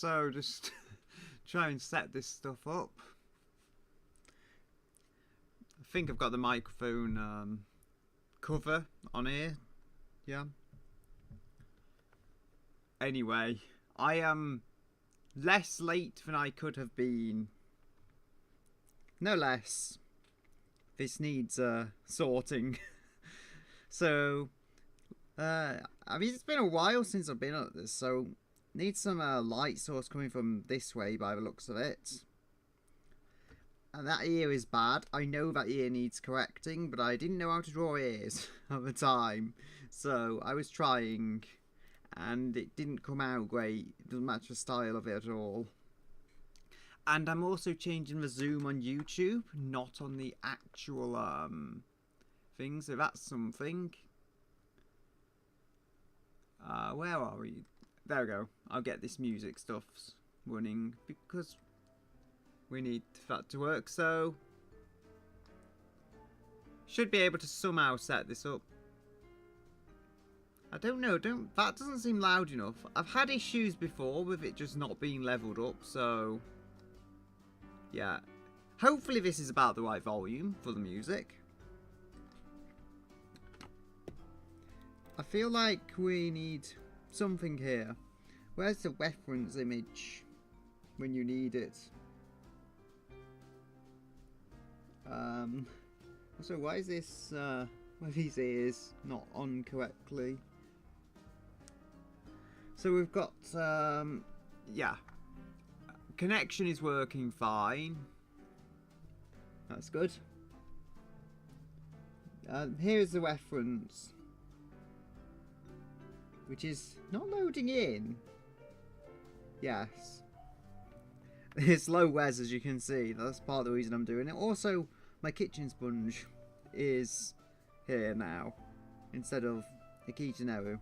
so just try and set this stuff up. I think I've got the microphone cover on here. Yeah. Anyway, I am less late than I could have been. No less. This needs sorting. So, I mean, it's been a while since I've been at this, so need some light source coming from this way by the looks of it. And that ear is bad. I know that ear needs correcting, but I didn't know how to draw ears at the time. So I was trying, and it didn't come out great. It doesn't match the style of it at all. And I'm also changing the zoom on YouTube, not on the actual thing. So that's something. Where are we? There we go. I'll get this music stuff running because we need that to work, so should be able to somehow set this up. I don't know, that doesn't seem loud enough. I've had issues before with it just not being leveled up, so yeah. Hopefully this is about the right volume for the music. I feel like we need something here. Where's the reference image when you need it? So why is this, why are these ears not on correctly? So we've got, yeah. Connection is working fine. That's good. Here's the reference. Which is not loading in. Yes. It's low res, as you can see. That's part of the reason I'm doing it. Also, my kitchen sponge is here now instead of the Kitcheneru.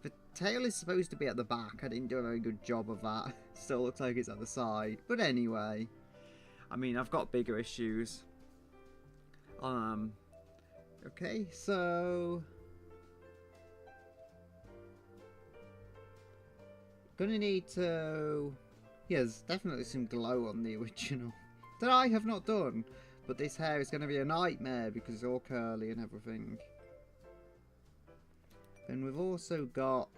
The tail is supposed to be at the back. I didn't do a very good job of that. Still looks like it's at the side. But anyway, I mean, I've got bigger issues. Okay, so gonna need to. Yeah, there's definitely some glow on the original that I have not done, but this hair is going to be a nightmare because it's all curly and everything. And we've also got,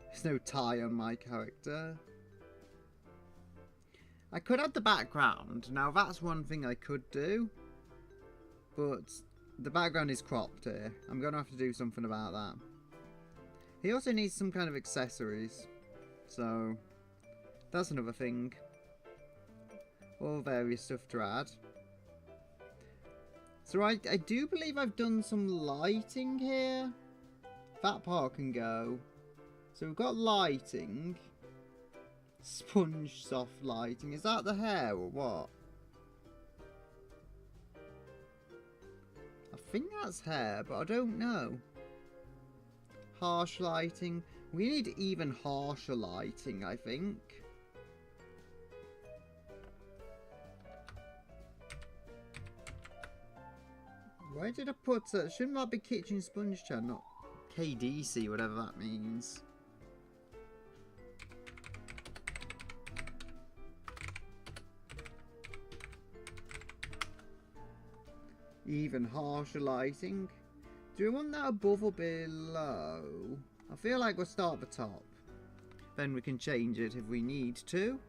there's no tie on my character. I could add the background. Now that's one thing I could do, but the background is cropped here. I'm going to have to do something about that. He also needs some kind of accessories. So, that's another thing. All various stuff to add. So I do believe I've done some lighting here. That part can go. So we've got lighting. Sponge soft lighting. Is that the hair or what? I think that's hair, but I don't know. Harsh lighting. We need even harsher lighting, I think. Where did I put that? Shouldn't that be kitchen sponge chan, not KDC, whatever that means. Even harsher lighting. Do we want that above or below? I feel like we'll start at the top. Then we can change it if we need to.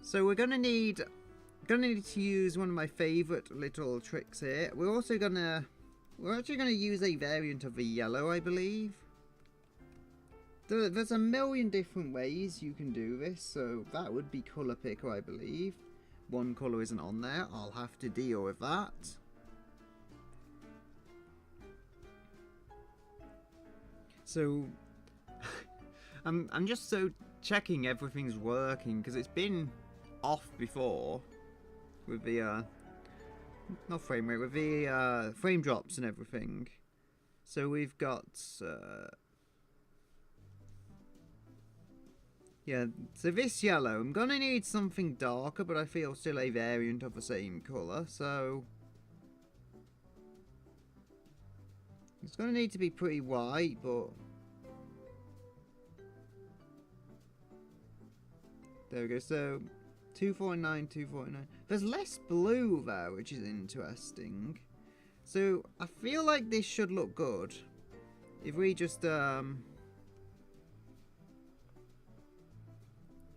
So we're gonna need to use one of my favourite little tricks here. We're actually gonna use a variant of the yellow, I believe. There's a million different ways you can do this, so that would be colour picker, I believe. One colour isn't on there. I'll have to deal with that. So, I'm just so checking everything's working because it's been off before with the not frame rate, with the frame drops and everything. So we've got yeah. So this yellow, I'm gonna need something darker, but I feel still a variant of the same colour. So it's going to need to be pretty white, but There we go. So 249, 249. There's less blue there, which is interesting. So I feel like this should look good. If we just I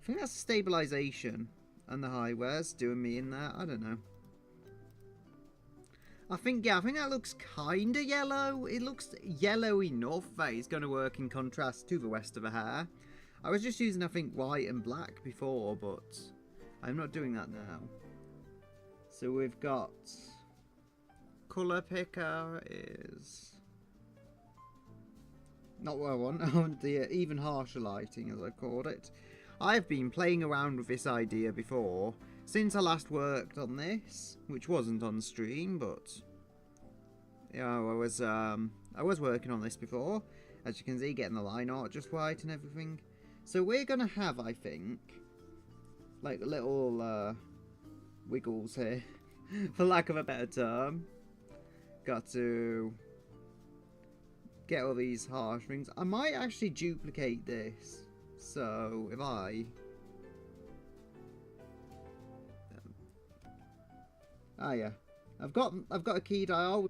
think that's stabilization and the highware's doing me in there. I don't know. I think that looks kind of yellow. It looks yellow enough that it's going to work in contrast to the rest of the hair. I was just using, I think, white and black before, but I'm not doing that now. So we've got color picker is not what I want. I want the even harsher lighting, as I called it. I've been playing around with this idea before since I last worked on this, which wasn't on stream, but yeah, I was working on this before. As you can see, getting the line art just right and everything. So we're gonna have, I think, like little wiggles here, for lack of a better term. Got to get all these harsh things. I might actually duplicate this. So if I yeah, I've got a key dial.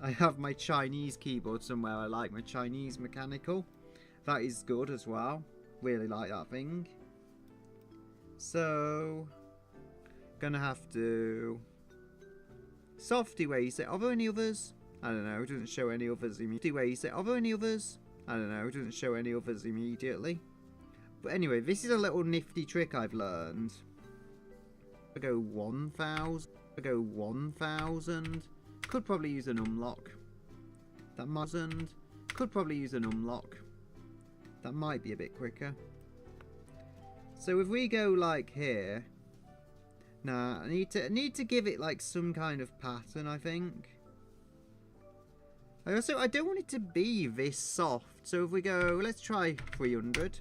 I have my Chinese keyboard somewhere. I like my Chinese mechanical. That is good as well. Really like that thing. So gonna have to softy waste it. Are there any others? I don't know. It doesn't show any others immediately. Waste it. Are there any others? I don't know. It doesn't show any others immediately. But anyway, this is a little nifty trick I've learned. I go 1,000. I go 1,000. Could probably use an unlock. That mustn't. Could probably use an unlock. That might be a bit quicker. So if we go like here, nah, I need to give it like some kind of pattern, I think. I don't want it to be this soft. So if we go, let's try 300.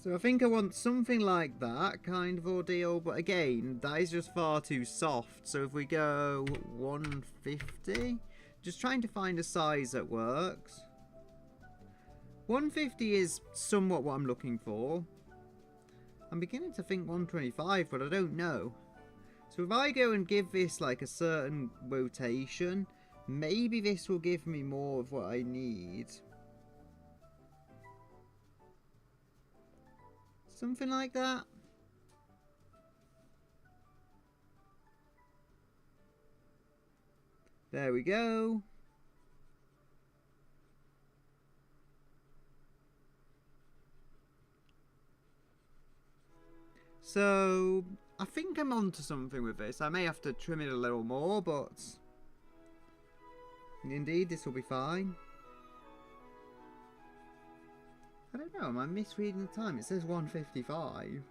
So I think I want something like that kind of ordeal, but again, that is just far too soft. So if we go 150, just trying to find a size that works. 150 is somewhat what I'm looking for. I'm beginning to think 125, but I don't know. So if I go and give this like a certain rotation, maybe this will give me more of what I need. Something like that. There we go. So I think I'm onto something with this. I may have to trim it a little more, but indeed this will be fine. I don't know, am I misreading the time? It says 1:55.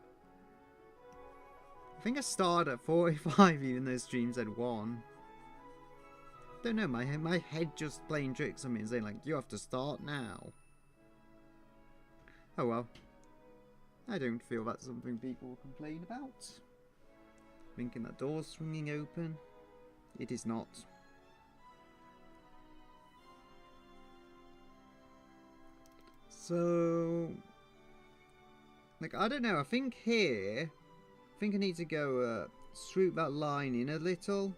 I think I started at 45 even though stream said 1. Don't know, my head just playing tricks on me and saying like, you have to start now. Oh well. I don't feel that's something people will complain about. Thinking that door's swinging open. It is not. So, like, I don't know, I think here, I think I need to go swoop that line in a little,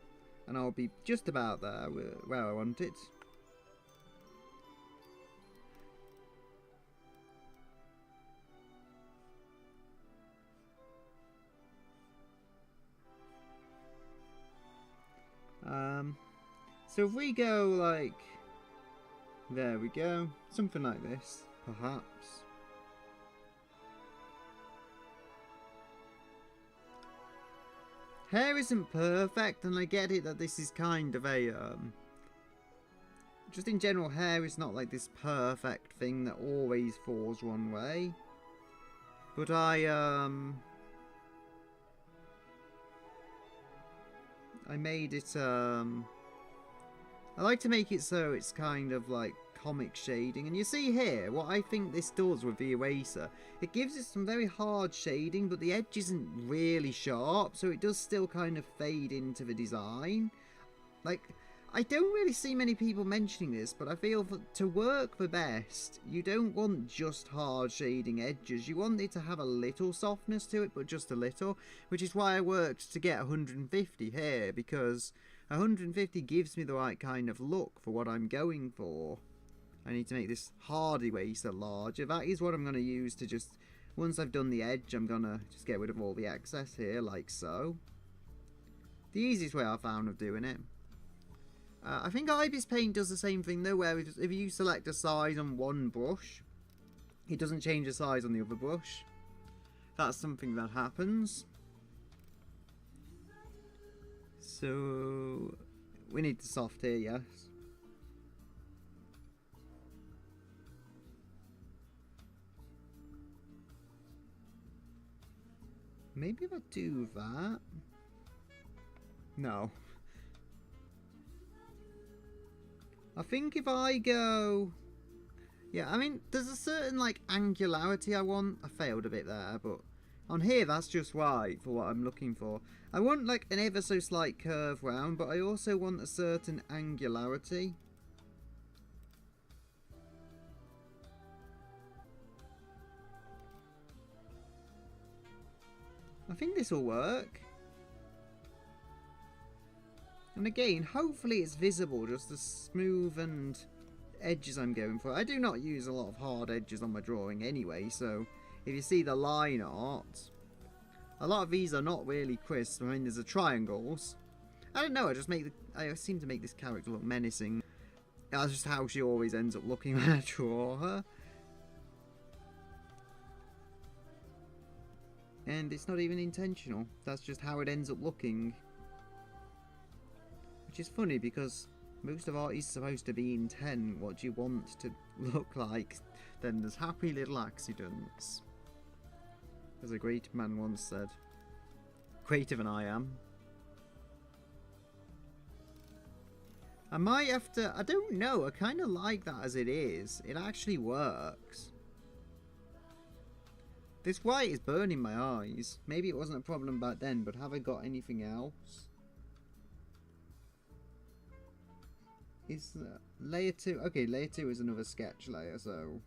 and I'll be just about there where I want it. So if we go like, there we go, something like this, perhaps. Hair isn't perfect, and I get it that this is kind of a, just in general, hair is not like this perfect thing that always falls one way. But I made it, I like to make it so it's kind of like comic shading. And you see here, what I think this does with the eraser, it gives it some very hard shading, but the edge isn't really sharp, so it does still kind of fade into the design. Like, I don't really see many people mentioning this, but I feel to work the best, you don't want just hard shading edges. You want it to have a little softness to it, but just a little, which is why I worked to get 150 here, because 150 gives me the right kind of look for what I'm going for. I need to make this hardy waster larger. That is what I'm going to use to just, once I've done the edge, I'm going to just get rid of all the excess here, like so. The easiest way I found of doing it. I think Ibis Paint does the same thing though, where if you select a size on one brush, it doesn't change the size on the other brush. That's something that happens. So, we need the soft here, yes. Maybe if I do that. No. I think if I go... Yeah, I mean, there's a certain, like, angularity I want. I failed a bit there, but on here, that's just right for what I'm looking for. I want, like, an ever so slight curve round, but I also want a certain angularity. I think this will work. And again, hopefully it's visible, just the smooth and edges I'm going for. I do not use a lot of hard edges on my drawing anyway, so if you see the line art, a lot of these are not really crisp. I mean, there's the triangles. I don't know, I seem to make this character look menacing. That's just how she always ends up looking when I draw her. And it's not even intentional. That's just how it ends up looking. Which is funny because most of art is supposed to be intent, what you want to look like. Then there's happy little accidents. As a great man once said. Greater than I am. I might have to... I don't know. I kind of like that as it is. It actually works. This white is burning my eyes. Maybe it wasn't a problem back then, but have I got anything else? Is layer 2... Okay, layer 2 is another sketch layer, so...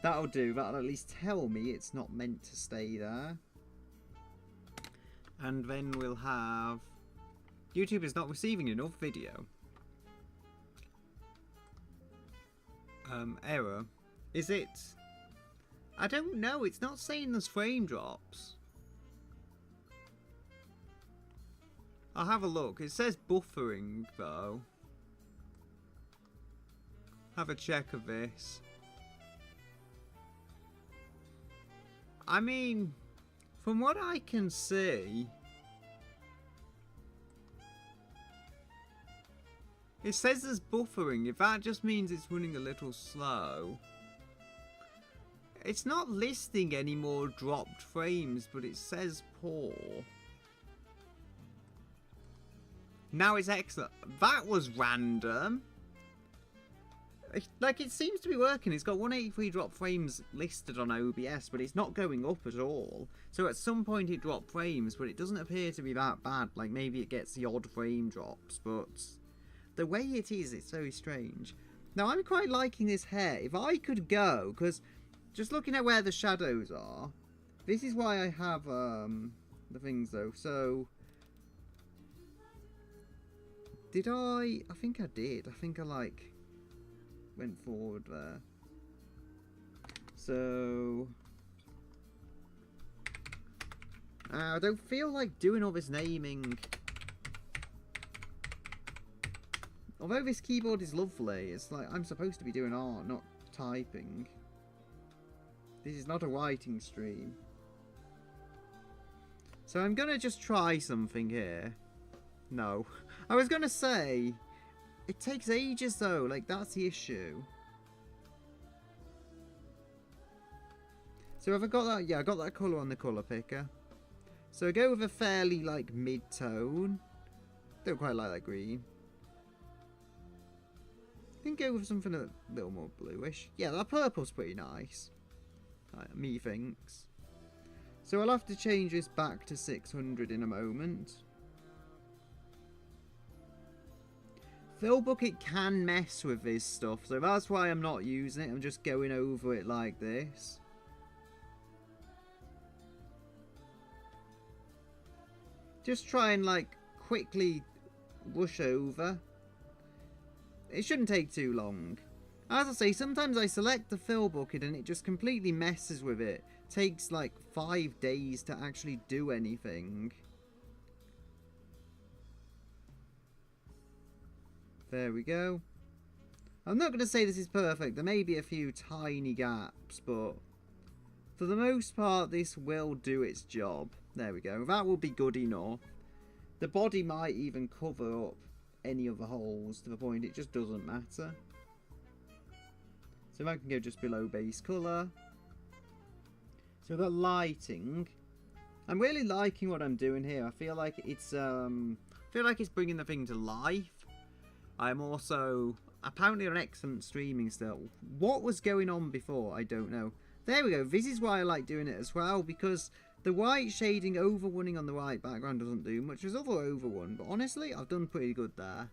That'll do. That'll at least tell me it's not meant to stay there. And then we'll have... YouTube is not receiving enough video. Error. Is it... I don't know. It's not saying there's frame drops. I'll have a look. It says buffering, though. Have a check of this. I mean, from what I can see, it says there's buffering. If that just means it's running a little slow. It's not listing any more dropped frames, but it says poor. Now it's excellent. That was random. Like, it seems to be working. It's got 183 drop frames listed on OBS, but it's not going up at all. So at some point it dropped frames, but it doesn't appear to be that bad. Like, maybe it gets the odd frame drops, but the way it is, it's very strange. Now, I'm quite liking this hair. If I could go, because just looking at where the shadows are, this is why I have the things, though. So... Did I think I did. I think I, like, went forward there. So... I don't feel like doing all this naming. Although this keyboard is lovely, it's like I'm supposed to be doing art, not typing. This is not a writing stream. So I'm gonna just try something here. No. I was gonna say, it takes ages though, like that's the issue. So have I got that? Yeah, I got that colour on the colour picker. So I go with a fairly like mid-tone. Don't quite like that green. I think go with something a little more bluish. Yeah, that purple's pretty nice. Me thinks. So I'll have to change this back to 600 in a moment. Fill bucket can mess with this stuff, so that's why I'm not using it. I'm just going over it like this. Just try and like quickly rush over. It shouldn't take too long. As I say, sometimes I select the fill bucket and it just completely messes with it. Takes like 5 days to actually do anything. There we go. I'm not going to say this is perfect. There may be a few tiny gaps, but for the most part, this will do its job. There we go. That will be good enough. The body might even cover up any other holes to the point it just doesn't matter. So I can go just below base colour. So we've got lighting. I'm really liking what I'm doing here. I feel like it's bringing the thing to life. I'm also apparently on excellent streaming still. What was going on before? I don't know. There we go. This is why I like doing it as well, because the white shading overrunning on the white background doesn't do much. There's other overrun, but honestly, I've done pretty good there.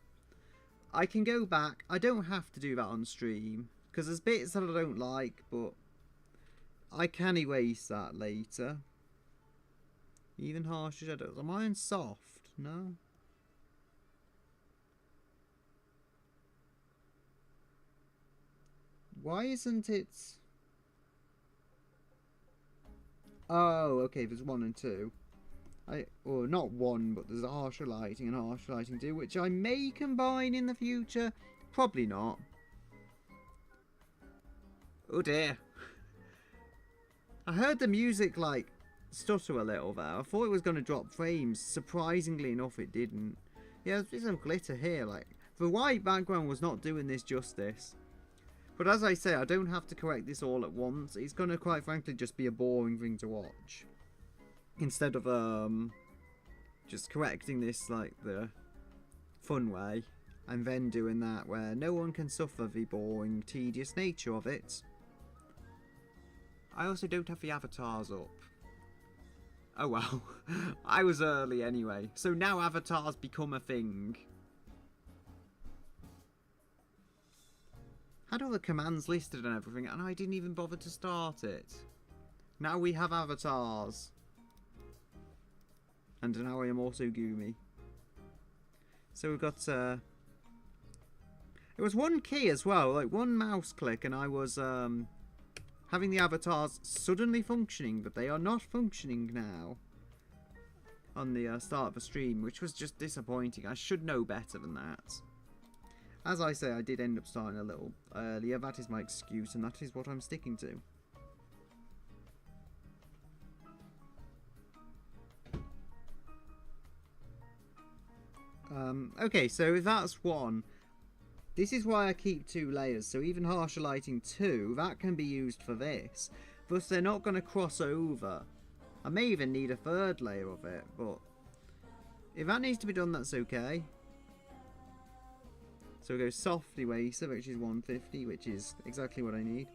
I can go back. I don't have to do that on stream, because there's bits that I don't like, but I can erase that later. Even harsher shadows. Am I on soft? No. Why isn't it... Oh, okay, there's 1 and 2. Or not 1, but there's a harsher lighting and harsher lighting 2, which I may combine in the future. Probably not. Oh dear. I heard the music, like, stutter a little there. I thought it was going to drop frames. Surprisingly enough, it didn't. Yeah, there's some glitter here. Like, the white background was not doing this justice. But as I say, I don't have to correct this all at once. It's going to, quite frankly, just be a boring thing to watch. Instead of, just correcting this, like, the fun way. And then doing that where no one can suffer the boring, tedious nature of it. I also don't have the avatars up. Oh well. I was early anyway. So now avatars become a thing. Had all the commands listed and everything, and I didn't even bother to start it. Now we have avatars. And now I am also Gumi. So we've got, it was one key as well, like one mouse click, and I was, having the avatars suddenly functioning, but they are not functioning now. On the start of the stream, which was just disappointing. I should know better than that. As I say, I did end up starting a little earlier. That is my excuse, and that is what I'm sticking to. Okay, so if that's 1, this is why I keep 2 layers. So even harsher lighting 2, that can be used for this. But they're not going to cross over. I may even need a 3rd layer of it, but if that needs to be done, that's okay. So we go soft eraser, which is 150, which is exactly what I need.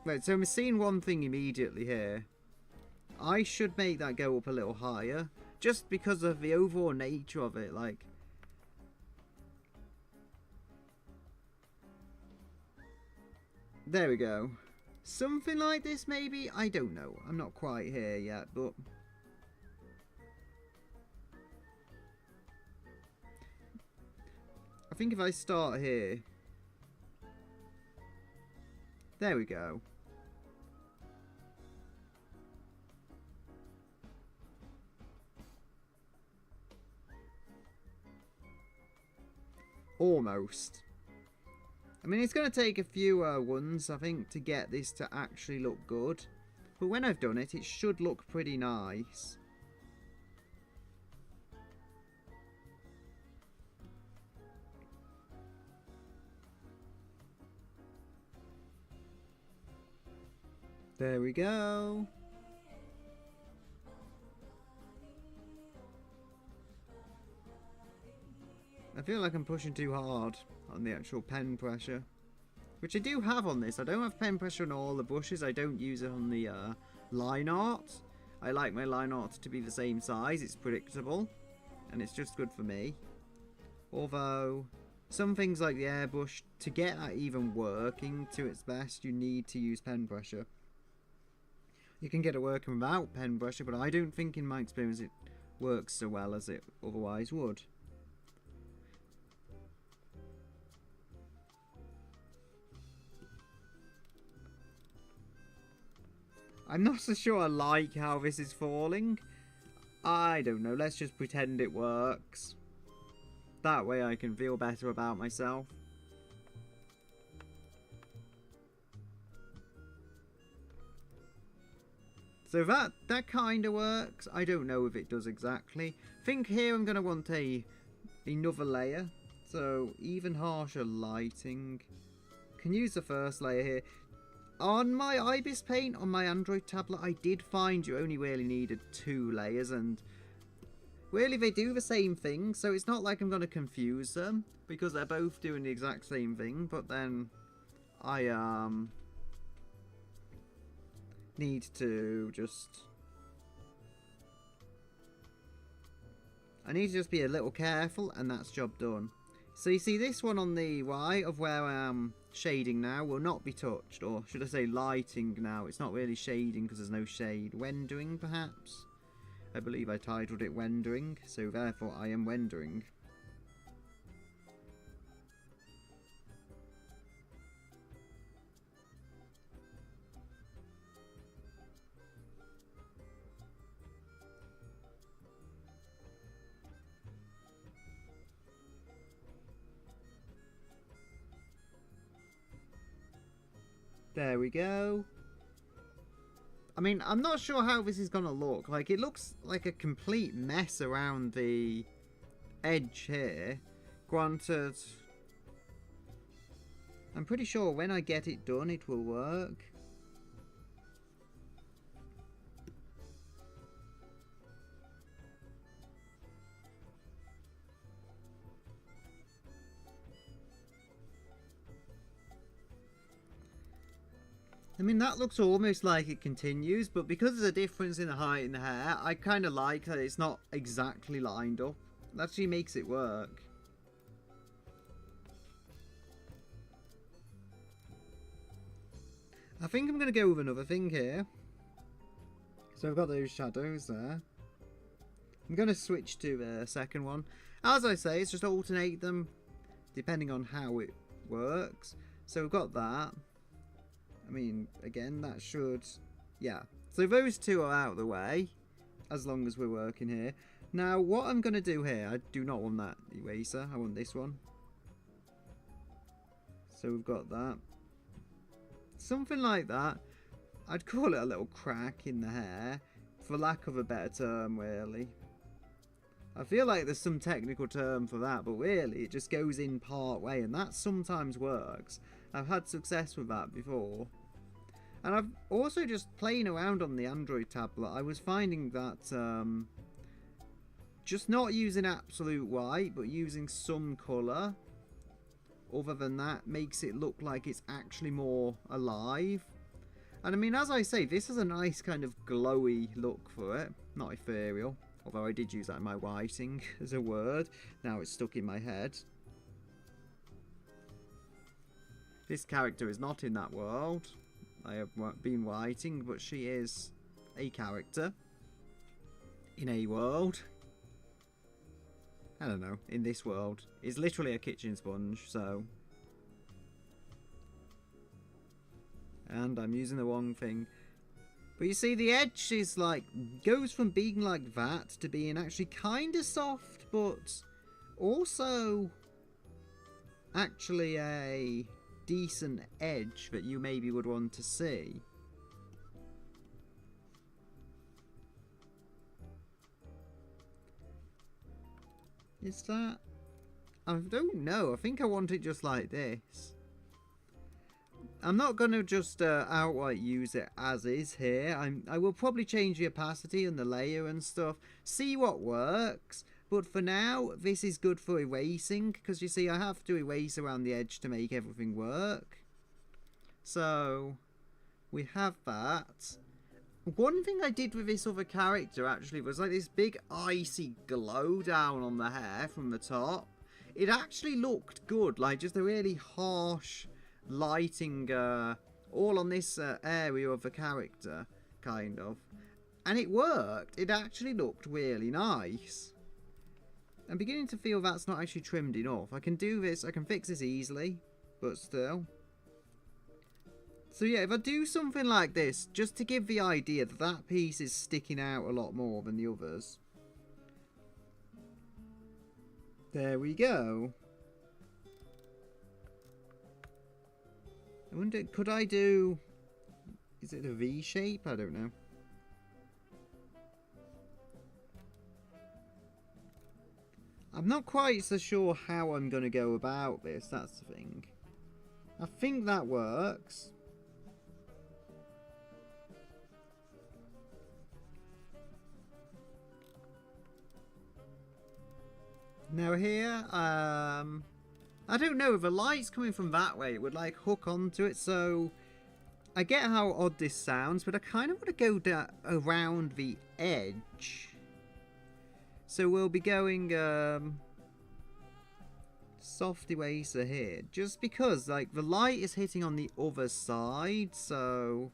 Right, so I'm seeing one thing immediately here. I should make that go up a little higher, just because of the overall nature of it, like... There we go. Something like this, maybe? I don't know. I'm not quite here yet, but... I think if I start here... There we go. Almost. I mean, it's going to take a few ones, I think, to get this to actually look good. But when I've done it, it should look pretty nice. There we go. I feel like I'm pushing too hard. on the actual pen pressure. Which I do have on this. I don't have pen pressure on all the bushes. I don't use it on the line art. I like my line art to be the same size. It's predictable. And it's just good for me. Although, some things like the airbrush, to get that even working to its best, you need to use pen pressure. You can get it working without pen pressure, but I don't think in my experience it works so well as it otherwise would. I'm not so sure I like how this is falling. I don't know, let's just pretend it works. That way I can feel better about myself. So that kind of works. I don't know if it does exactly. I think here I'm going to want another layer. So even harsher lighting. Can use the first layer here. On my Ibis Paint, on my Android tablet, I did find you only really needed 2 layers, and really they do the same thing, so it's not like I'm going to confuse them, because they're both doing the exact same thing, but then I need to just be a little careful, and that's job done. So you see this one on the right of where I am shading now will not be touched, or should I say lighting now. It's not really shading because there's no shade. Rendering perhaps? I believe I titled it rendering, so therefore I am rendering. There we go. I mean, I'm not sure how this is going to look. Like, it looks like a complete mess around the edge here. Granted, I'm pretty sure when I get it done, it will work. I mean, that looks almost like it continues, but because there's a difference in the height in the hair, I kind of like that it's not exactly lined up. It actually makes it work. I think I'm going to go with another thing here. So I've got those shadows there. I'm going to switch to the second one. As I say, it's just alternate them depending on how it works. So we've got that. I mean, again, that should... yeah. So those two are out of the way, as long as we're working here. Now, what I'm going to do here, I do not want that eraser. I want this one. So we've got that. Something like that. I'd call it a little crack in the hair, for lack of a better term, really. I feel like there's some technical term for that, but really, it just goes in part way, and that sometimes works. I've had success with that before. And I've also just playing around on the Android tablet, I was finding that just not using absolute white, but using some colour, other than that, makes it look like it's actually more alive. And I mean, as I say, this is a nice kind of glowy look for it, not ethereal. Although I did use that in my whiting as a word, now it's stuck in my head. This character is not in that world. I have been writing, but she is a character in a world. I don't know, in this world. It's literally a kitchen sponge, so... and I'm using the wrong thing. But you see, the edge is like, goes from being like that to being actually kind of soft, but also actually a decent edge that you maybe would want to see. Is that... I don't know. I think I want it just like this. I'm not going to just outright use it as is here. I will probably change the opacity and the layer and stuff. See what works. But for now, this is good for erasing, because you see I have to erase around the edge to make everything work. So we have that. One thing I did with this other character actually was like this big icy glow down on the hair from the top. It actually looked good, like just a really harsh lighting all on this area of the character, kind of. And it worked. It actually looked really nice. I'm beginning to feel that's not actually trimmed enough. I can do this, I can fix this easily, but still. So yeah, if I do something like this, just to give the idea that that piece is sticking out a lot more than the others. There we go. I wonder, could I do... Is it a V shape? I don't know. I'm not quite so sure how I'm going to go about this, that's the thing. I think that works. Now here, I don't know, if the light's coming from that way, it would like hook onto it, so I get how odd this sounds, but I kind of want to go around the edge. So we'll be going soft eraser here, just because like the light is hitting on the other side, so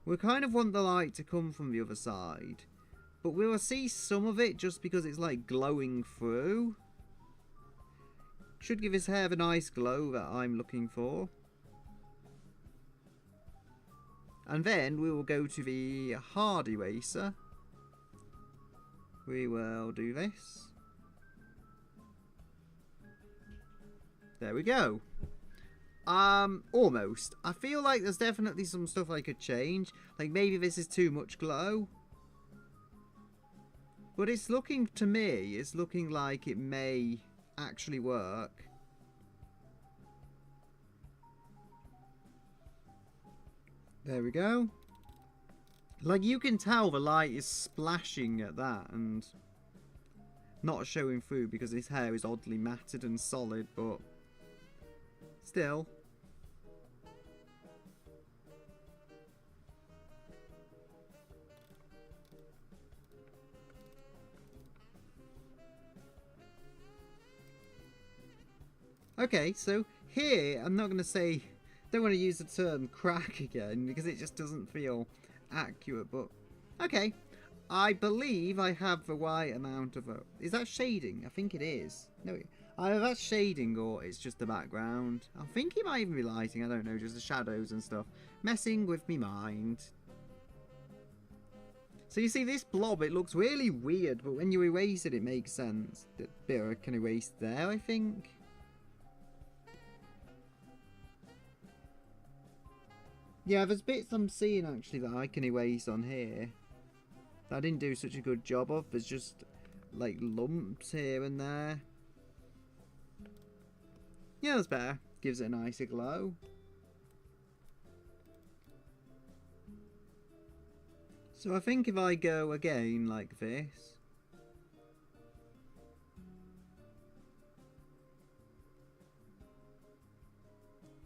we kind of want the light to come from the other side. But we will see some of it just because it's like glowing through. Should give his hair the nice glow that I'm looking for. And then we will go to the hard eraser. We will do this. There we go. Almost. I feel like there's definitely some stuff I could change. Like maybe this is too much glow. But it's looking, to me, it's looking like it may actually work. There we go. Like, you can tell the light is splashing at that and not showing through because his hair is oddly matted and solid, but still. Okay, so here, I'm not going to say, don't want to use the term crack again because it just doesn't feel accurate, but okay. I believe I have the right amount of... is that shading? I think it is. No, either that's shading or it's just the background. I think it might even be lighting, I don't know, just the shadows and stuff. Messing with me mind. So you see this blob, it looks really weird, but when you erase it, it makes sense. The bit I can erase there, I think. Yeah, there's bits I'm seeing actually that I can erase on here that I didn't do such a good job of. There's just like lumps here and there. Yeah, that's better. Gives it a nicer glow. So I think if I go again like this.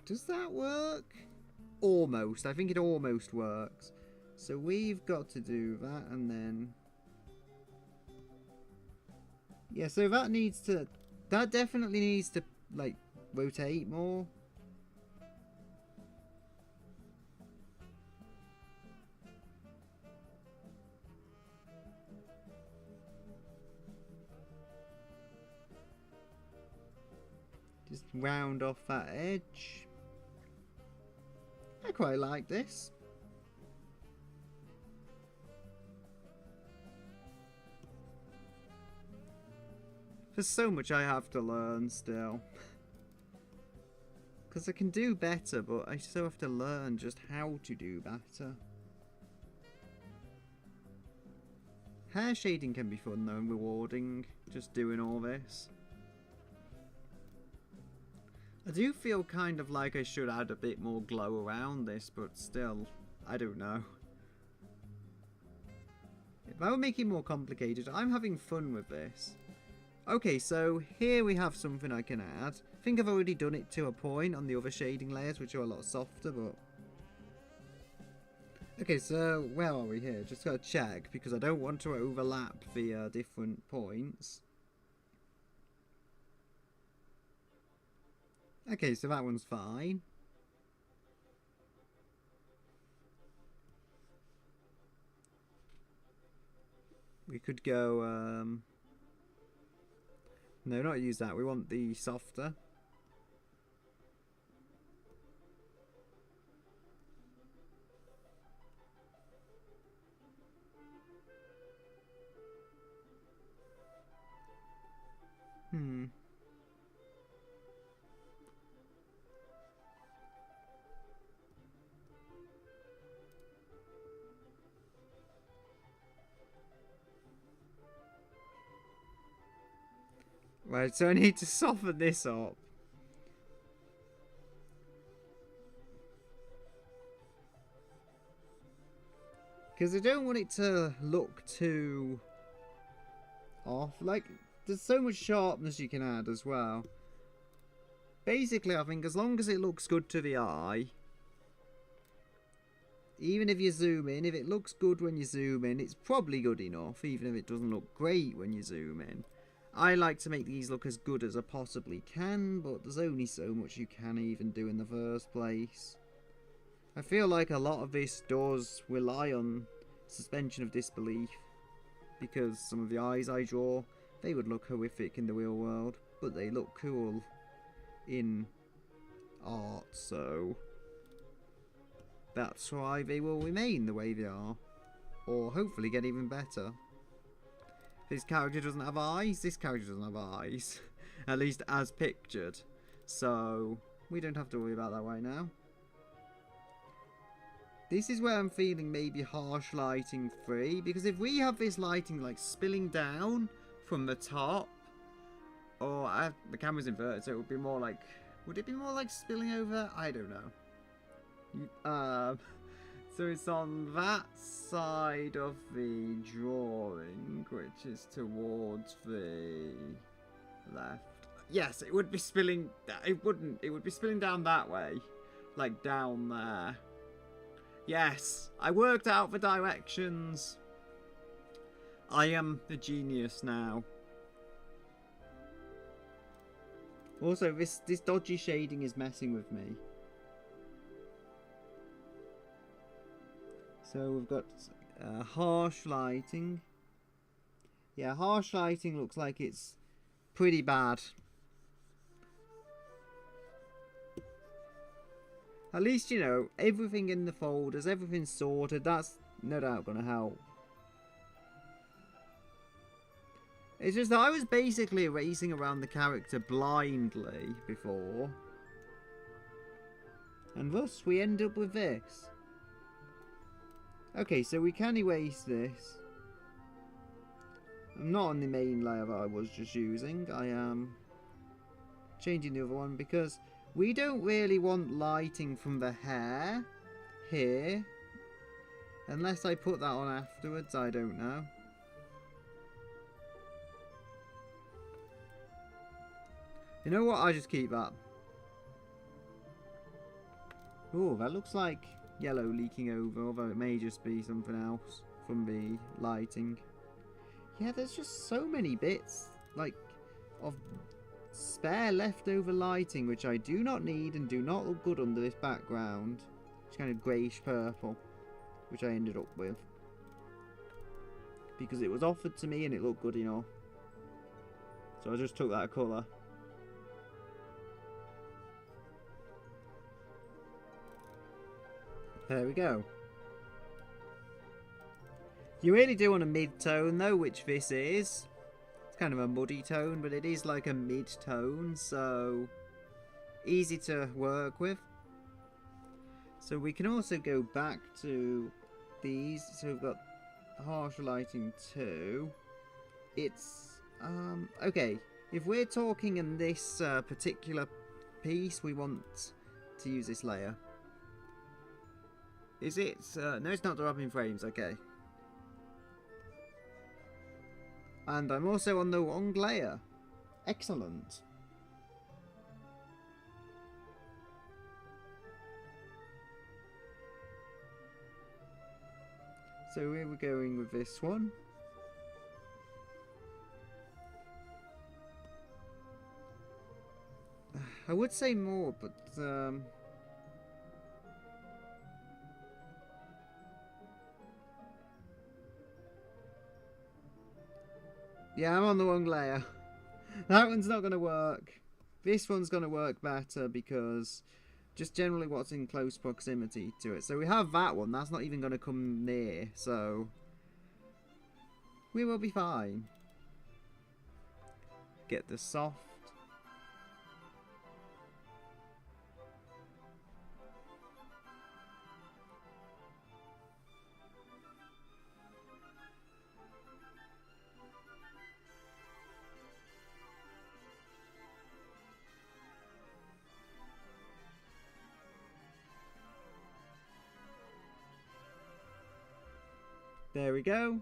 Does that work? Almost. I think it almost works. So we've got to do that and then... yeah, so that needs to... that definitely needs to, like, rotate more. Just round off that edge. I quite like this. There's so much I have to learn still. Because I can do better, but I still have to learn just how to do better. Hair shading can be fun though and rewarding, just doing all this. I do feel kind of like I should add a bit more glow around this, but still, I don't know. If I would make it more complicated, I'm having fun with this. Okay, so here we have something I can add. I think I've already done it to a point on the other shading layers, which are a lot softer, but... Okay, so where are we here? Just gotta check, because I don't want to overlap the different points. Okay, so that one's fine. We could go, no, not use that. We want the softer. Right, so I need to soften this up. Because I don't want it to look too off. Like, there's so much sharpness you can add as well. Basically, I think as long as it looks good to the eye, even if you zoom in, if it looks good when you zoom in, it's probably good enough, even if it doesn't look great when you zoom in. I like to make these look as good as I possibly can, but there's only so much you can even do in the first place. I feel like a lot of this does rely on suspension of disbelief, because some of the eyes I draw, they would look horrific in the real world, but they look cool in art, so that's why they will remain the way they are, or hopefully get even better. This character doesn't have eyes, this character doesn't have eyes, at least as pictured, so we don't have to worry about that right now. This is where I'm feeling maybe harsh lighting free, because if we have this lighting like spilling down from the top, or the camera's inverted, so it would be more like, would it be more like spilling over? I don't know. So it's on that side of the drawing, which is towards the left. Yes, it would be spilling, it would be spilling down that way, like down there. Yes, I worked out the directions. I am a genius now. Also, this dodgy shading is messing with me. So we've got harsh lighting. Yeah, harsh lighting looks like it's pretty bad. At least, you know, everything in the folders, everything's sorted. That's no doubt going to help. It's just that I was basically erasing around the character blindly before. And thus we end up with this. Okay, so we can erase this. I'm not on the main layer that I was just using. I am changing the other one because we don't really want lighting from the hair here. Unless I put that on afterwards, I don't know. You know what? I just keep that. Oh, that looks like yellow leaking over, although it may just be something else from the lighting. Yeah, there's just so many bits, like, of spare leftover lighting, which I do not need and do not look good under this background. It's kind of greyish purple, which I ended up with. Because it was offered to me and it looked good enough. So I just took that colour. There we go. You really do want a mid-tone though, which this is. It's kind of a muddy tone, but it is like a mid-tone, so easy to work with. So we can also go back to these. So we've got harsh lighting 2. It's, okay. If we're talking in this particular piece, we want to use this layer. Is it? No, it's not dropping frames. Okay. And I'm also on the wrong layer. Excellent. So we were going with this one. I would say more, but yeah, I'm on the wrong layer. That one's not going to work. This one's going to work better because just generally what's in close proximity to it. So we have that one. That's not even going to come near. So we will be fine. Get the soft. There we go.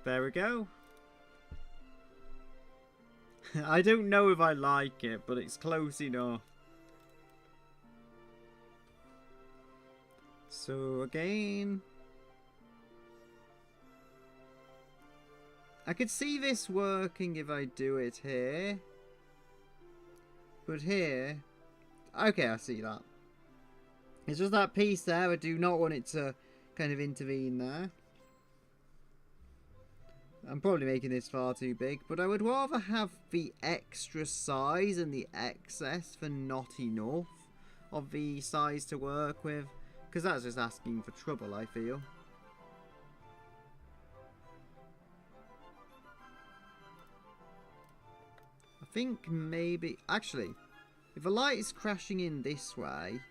There we go. I don't know if I like it, but it's close enough. So again, I could see this working if I do it here. But here, okay, I see that. It's just that piece there. I do not want it to kind of intervene there. I'm probably making this far too big, but I would rather have the extra size and the excess for not enough of the size to work with, because that's just asking for trouble, I feel. I think maybe... Actually, if a light is crashing in this way...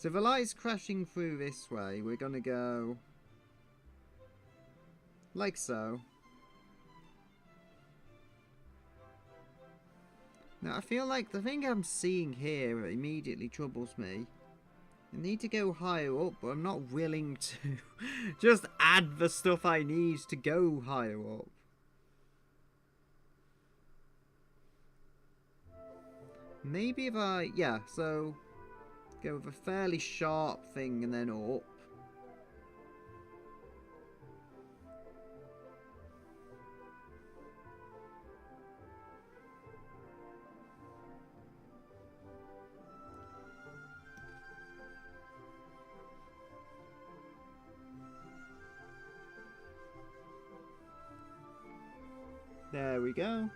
So if the light is crashing through this way, we're going to go like so. Now I feel like the thing I'm seeing here immediately troubles me. I need to go higher up, but I'm not willing to just add the stuff I need to go higher up. Maybe if I... yeah, so... go with a fairly sharp thing and then up. There we go.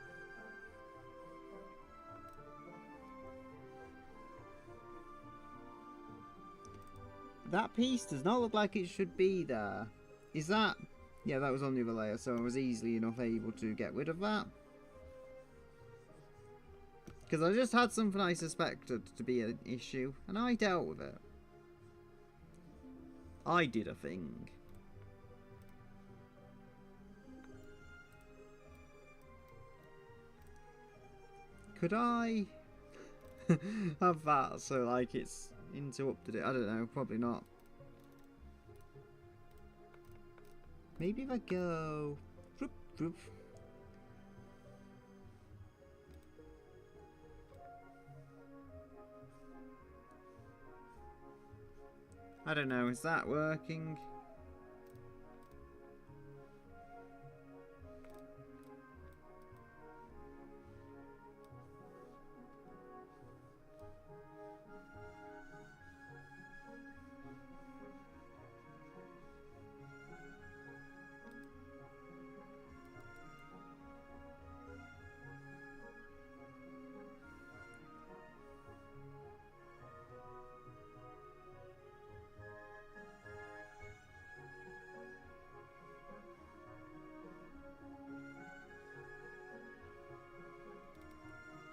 That piece does not look like it should be there. Is that... yeah, that was on the other layer, so I was easily enough able to get rid of that. Because I just had something I suspected to be an issue, and I dealt with it. I did a thing. Could I have that so like it's interrupted it? I don't know, probably not. Maybe if I go... Whoop, whoop. I don't know, is that working?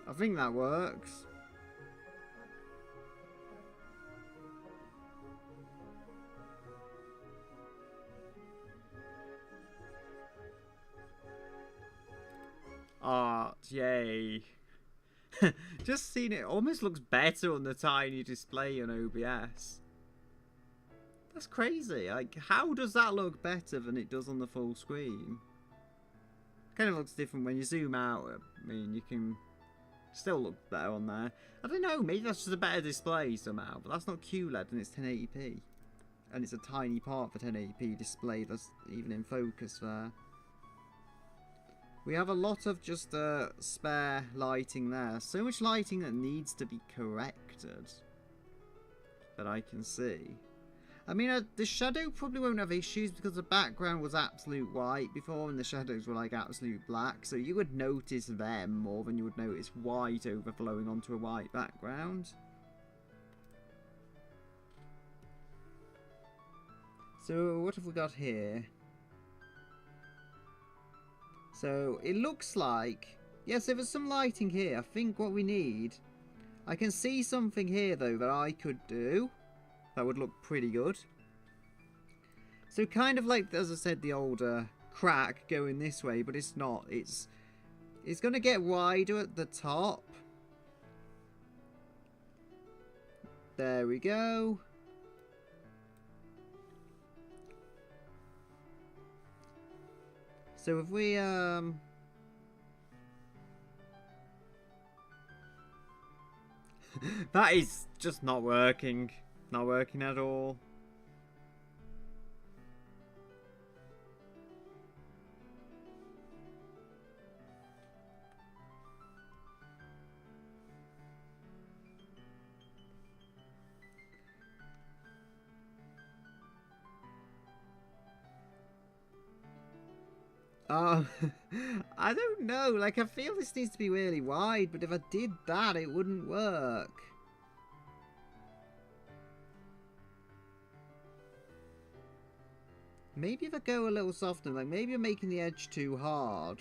I think that works. Art, yay. Just seen it almost looks better on the tiny display on OBS. That's crazy. Like, how does that look better than it does on the full screen? Kind of looks different when you zoom out. I mean, you can still look better on there. I don't know, maybe that's just a better display somehow, but that's not QLED and it's 1080p. And it's a tiny part for 1080p display that's even in focus there. We have a lot of just spare lighting there. So much lighting that needs to be corrected. That I can see. I mean, the shadow probably won't have issues because the background was absolute white before and the shadows were like absolute black. So you would notice them more than you would notice white overflowing onto a white background. So what have we got here? So it looks like, yes, there was some lighting here. I think what we need, I can see something here though that I could do. That would look pretty good. So kind of like, as I said, the older crack going this way, but it's not. It's going to get wider at the top. There we go. So if we that is just not working. Not working at all. I don't know. Like, I feel this needs to be really wide, but if I did that, it wouldn't work. Maybe if I go a little softer, like maybe I'm making the edge too hard.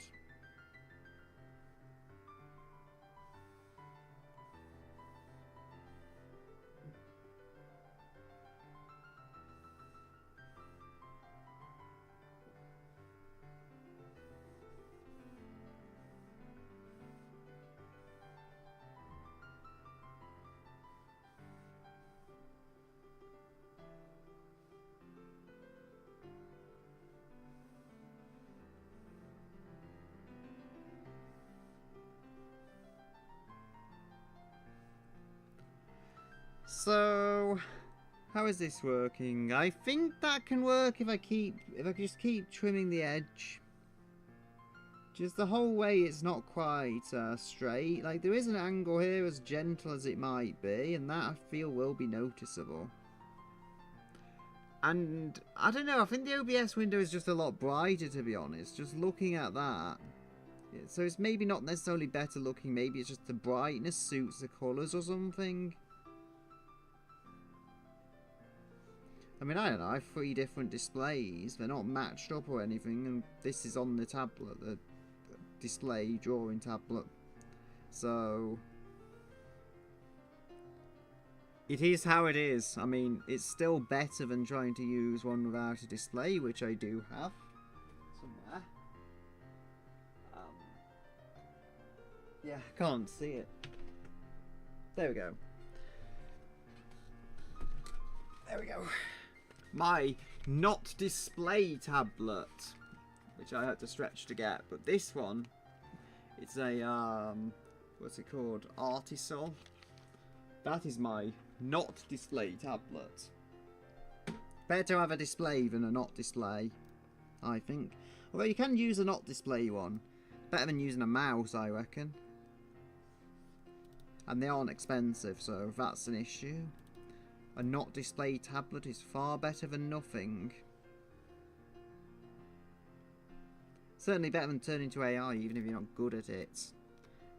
So, how is this working? I think that can work if I just keep trimming the edge. Just the whole way it's not quite straight. Like, there is an angle here as gentle as it might be, and that I feel will be noticeable. And, I don't know, I think the OBS window is just a lot brighter, to be honest, just looking at that. So it's maybe not necessarily better looking, maybe it's just the brightness suits the colours or something. I mean, I don't know, I have 3 different displays. They're not matched up or anything, and this is on the tablet, the display drawing tablet. So, it is how it is. I mean, it's still better than trying to use one without a display, which I do have somewhere. Yeah, I can't see it. There we go. There we go. My not display tablet, which I had to stretch to get, but this one, it's a what's it called, Artisol. That is my not display tablet. Better to have a display than a not display, I think. Although you can use a not display one, better than using a mouse, I reckon. And they aren't expensive, so if that's an issue. A not display tablet is far better than nothing. Certainly better than turning to AI, even if you're not good at it.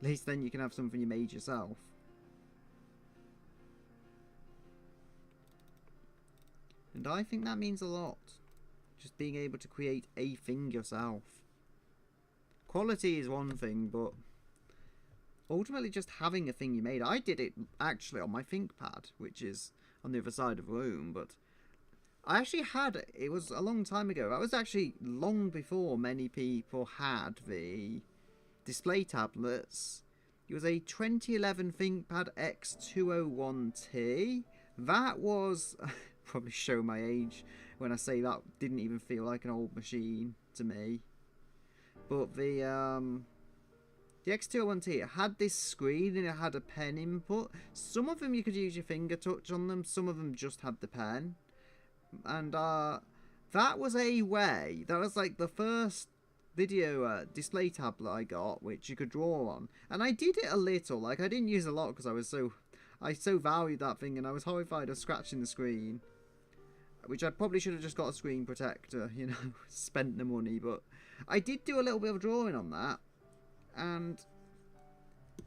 At least then you can have something you made yourself. And I think that means a lot. Just being able to create a thing yourself. Quality is one thing, but ultimately just having a thing you made. I did it actually on my ThinkPad, which is on the other side of the room, but I actually had, it was a long time ago. That was actually long before many people had the display tablets. It was a 2011 ThinkPad X201T. That was, probably show my age when I say that didn't even feel like an old machine to me. But the X201T, it had this screen and it had a pen input. Some of them you could use your finger touch on them, some of them just had the pen. And that was a way, that was like the first video display tablet I got, which you could draw on. And I did it a little, like I didn't use a lot because I so valued that thing and I was horrified of scratching the screen. Which I probably should have just got a screen protector, you know, spent the money. But I did do a little bit of drawing on that. And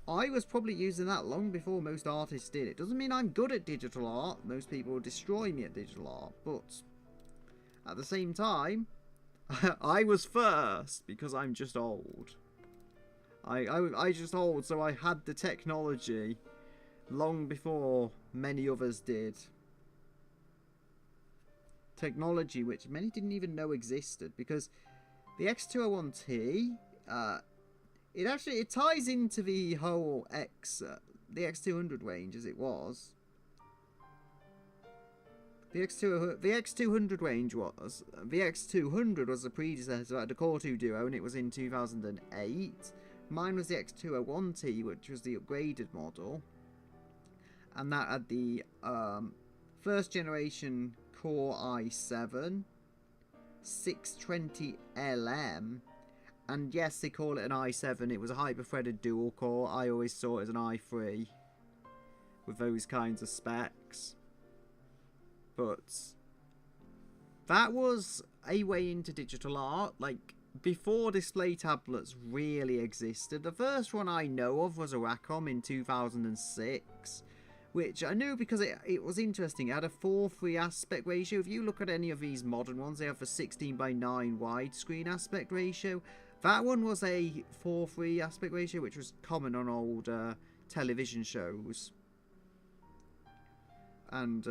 I was probably using that long before most artists did. It doesn't mean I'm good at digital art. Most people will destroy me at digital art. But at the same time, I was first because I'm just old. I just old, so I had the technology long before many others did. Technology which many didn't even know existed, because the X201T, it ties into the whole the X200 range as it was. The X200 range was, the X200 was the predecessor at the Core 2 Duo, and it was in 2008. Mine was the X201T, which was the upgraded model, and that had the first generation Core i7 620LM, and yes, they call it an i7. It was a hyper-threaded dual core. I always saw it as an i3 with those kinds of specs. But that was a way into digital art, like before display tablets really existed. The first one I know of was a Wacom in 2006, which I knew because it was interesting. It had a 4:3 aspect ratio. If you look at any of these modern ones, they have a 16:9 widescreen aspect ratio. That one was a 4:3 aspect ratio, which was common on old television shows. And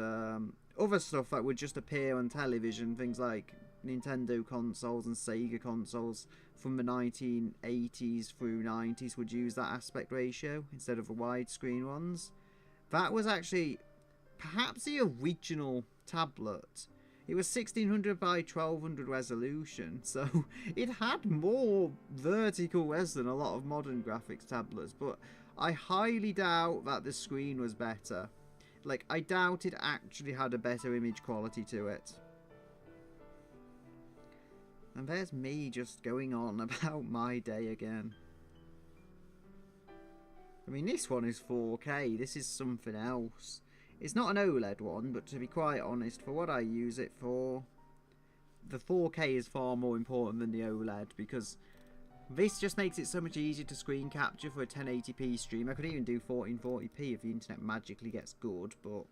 other stuff that would just appear on television, things like Nintendo consoles and Sega consoles from the 1980s through 90s would use that aspect ratio instead of the widescreen ones. That was actually perhaps the original tablet. It was 1600 by 1200 resolution, so it had more vertical res than a lot of modern graphics tablets, but I highly doubt that the screen was better. Like, I doubt it actually had a better image quality to it. And there's me just going on about my day again. I mean, this one is 4K. This is something else. It's not an OLED one, but to be quite honest, for what I use it for, the 4K is far more important than the OLED, because this just makes it so much easier to screen capture for a 1080p stream. I could even do 1440p if the internet magically gets good, but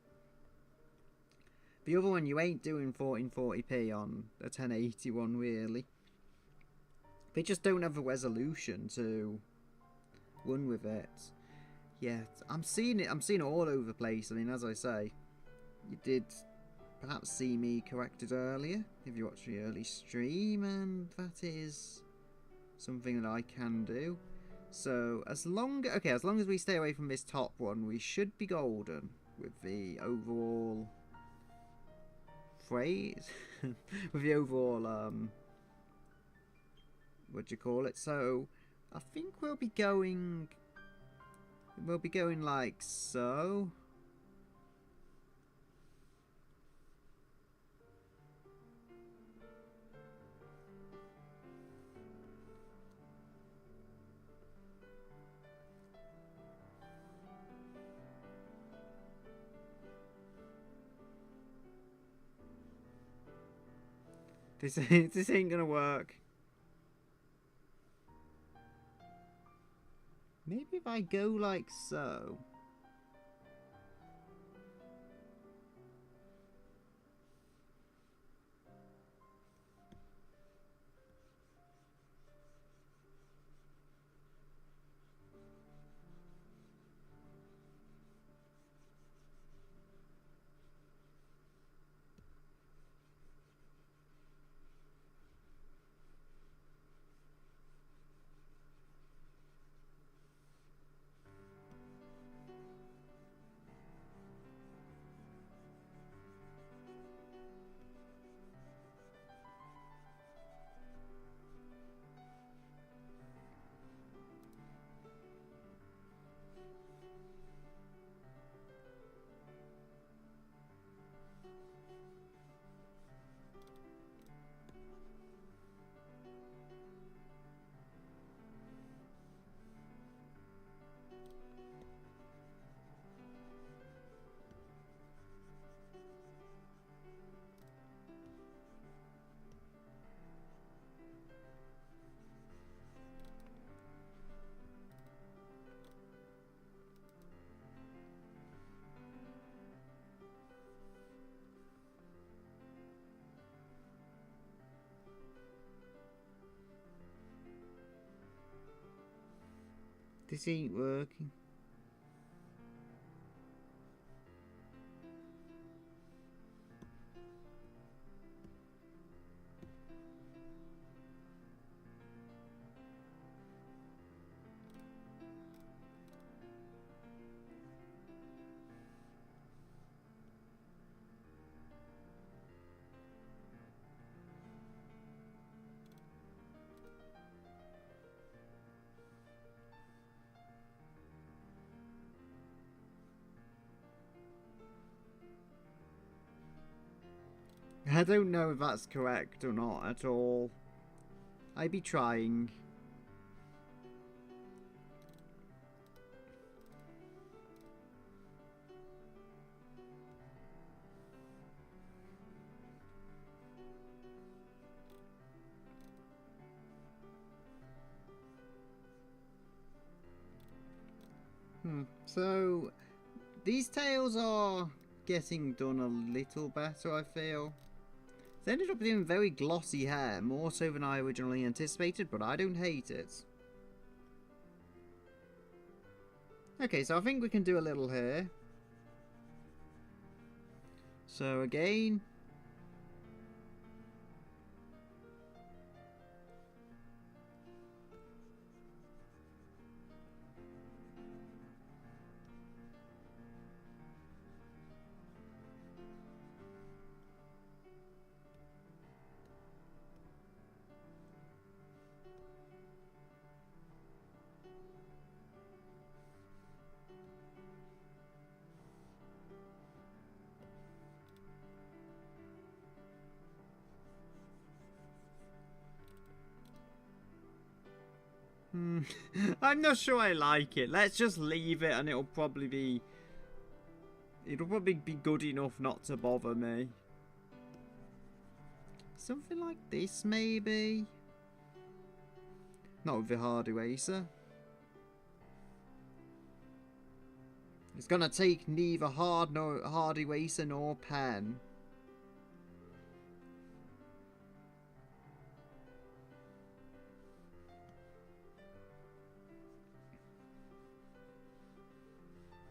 the other one, you ain't doing 1440p on a 1080 one, really. They just don't have the resolution to run with it. Yeah, I'm seeing it all over the place. I mean, as I say, you did perhaps see me corrected earlier if you watched the early stream, and that is something that I can do. So as long as we stay away from this top one, we should be golden with the overall phrase, with the overall what do you call it? So I think we'll be going like so. This ain't gonna work. Maybe if I go like so. This ain't working. I don't know if that's correct or not at all. I be trying. So, these tails are getting done a little better, I feel. They ended up being very glossy hair, more so than I originally anticipated, but I don't hate it. Okay, so I think we can do a little here. So again. I'm not sure I like it. Let's just leave it and it'll probably be good enough not to bother me. Something like this, maybe? Not with the hard eraser. It's gonna take neither hard eraser nor pen.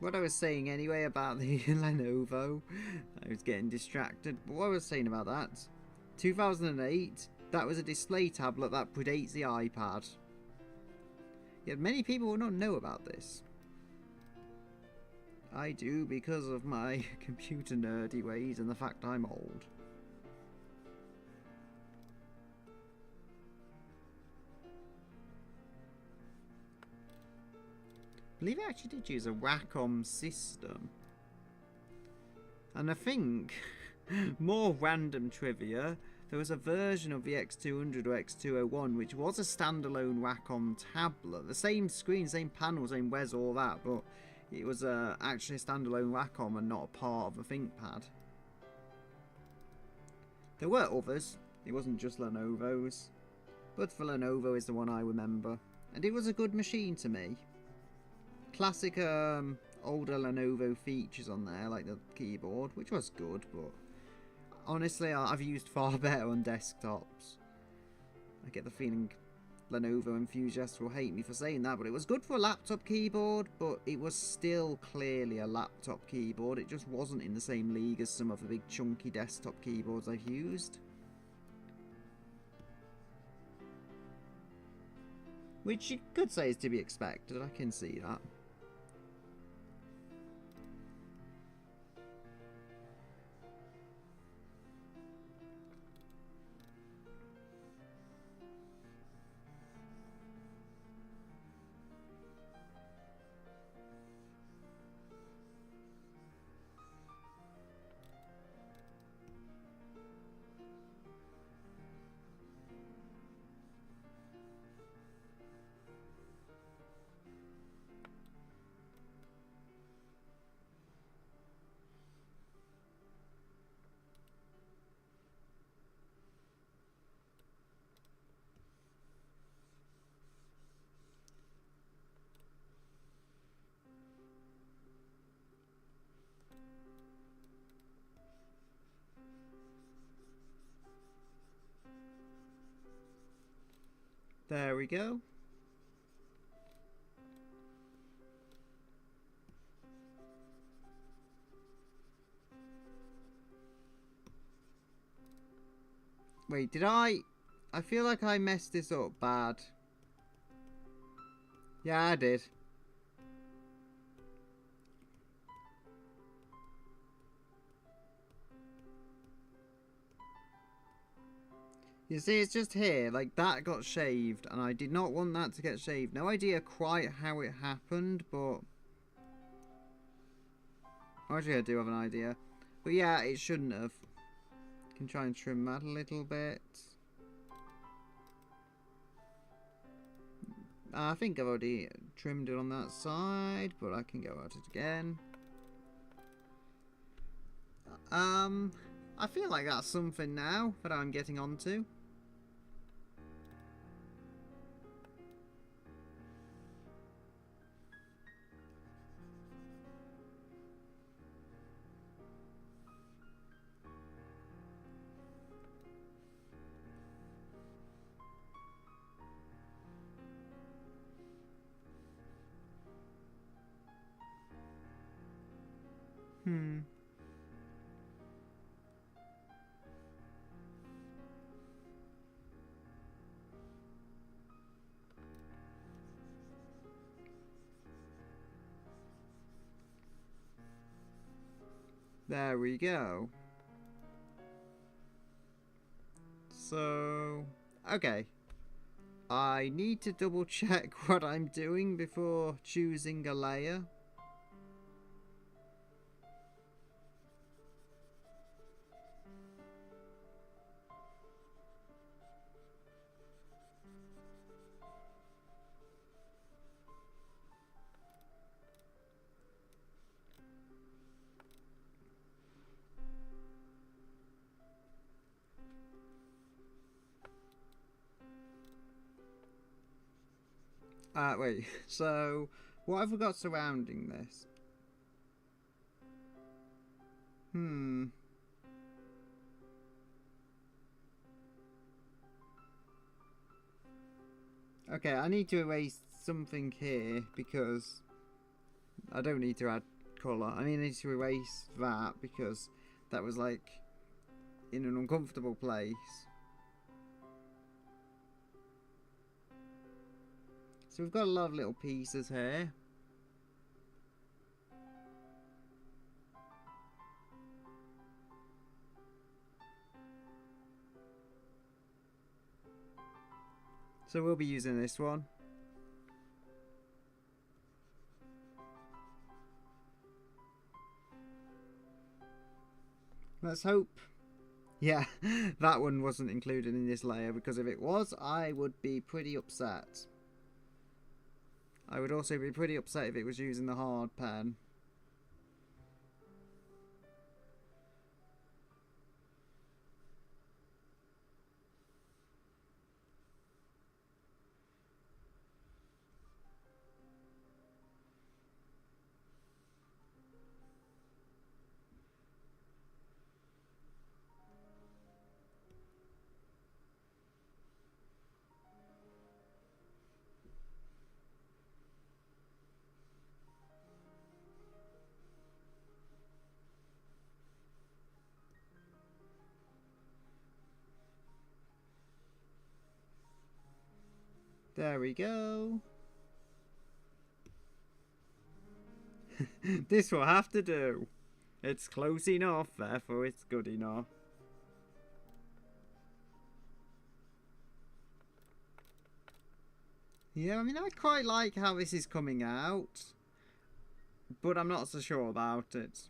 What I was saying anyway about the Lenovo, I was getting distracted, but what I was saying about that, 2008, that was a display tablet that predates the iPad. Yet many people will not know about this. I do because of my computer nerdy ways and the fact I'm old. I believe I actually did use a Wacom system. And I think, more random trivia, there was a version of the X200 or X201 which was a standalone Wacom tablet. The same screen, same panel, same WES, all that, but it was actually a standalone Wacom and not a part of a ThinkPad. There were others, it wasn't just Lenovo's, but the Lenovo is the one I remember. And it was a good machine to me. Classic older Lenovo features on there, like the keyboard, which was good, but honestly I've used far better on desktops. I get the feeling Lenovo enthusiasts will hate me for saying that, but it was good for a laptop keyboard, but it was still clearly a laptop keyboard. It just wasn't in the same league as some of the big chunky desktop keyboards I've used. Which you could say is to be expected, I can see that. There we go. Wait, did I feel like I messed this up bad. Yeah, I did. You see, it's just here, like that got shaved, and I did not want that to get shaved. No idea quite how it happened, but... Actually, I do have an idea. But yeah, it shouldn't have. Can try and trim that a little bit. I think I've already trimmed it on that side, but I can go at it again. I feel like that's something now that I'm getting onto. There we go. So, okay. I need to double check what I'm doing before choosing a layer. Wait, so what have we got surrounding this? Okay, I need to erase something here because I don't need to add colour. I need to erase that because that was like in an uncomfortable place. So we've got a lot of little pieces here. So we'll be using this one. Let's hope. Yeah, that one wasn't included in this layer because if it was, I would be pretty upset. I would also be pretty upset if it was using the hard pen. There we go. This will have to do. It's close enough, therefore it's good enough. Yeah, I quite like how this is coming out, but I'm not so sure about it.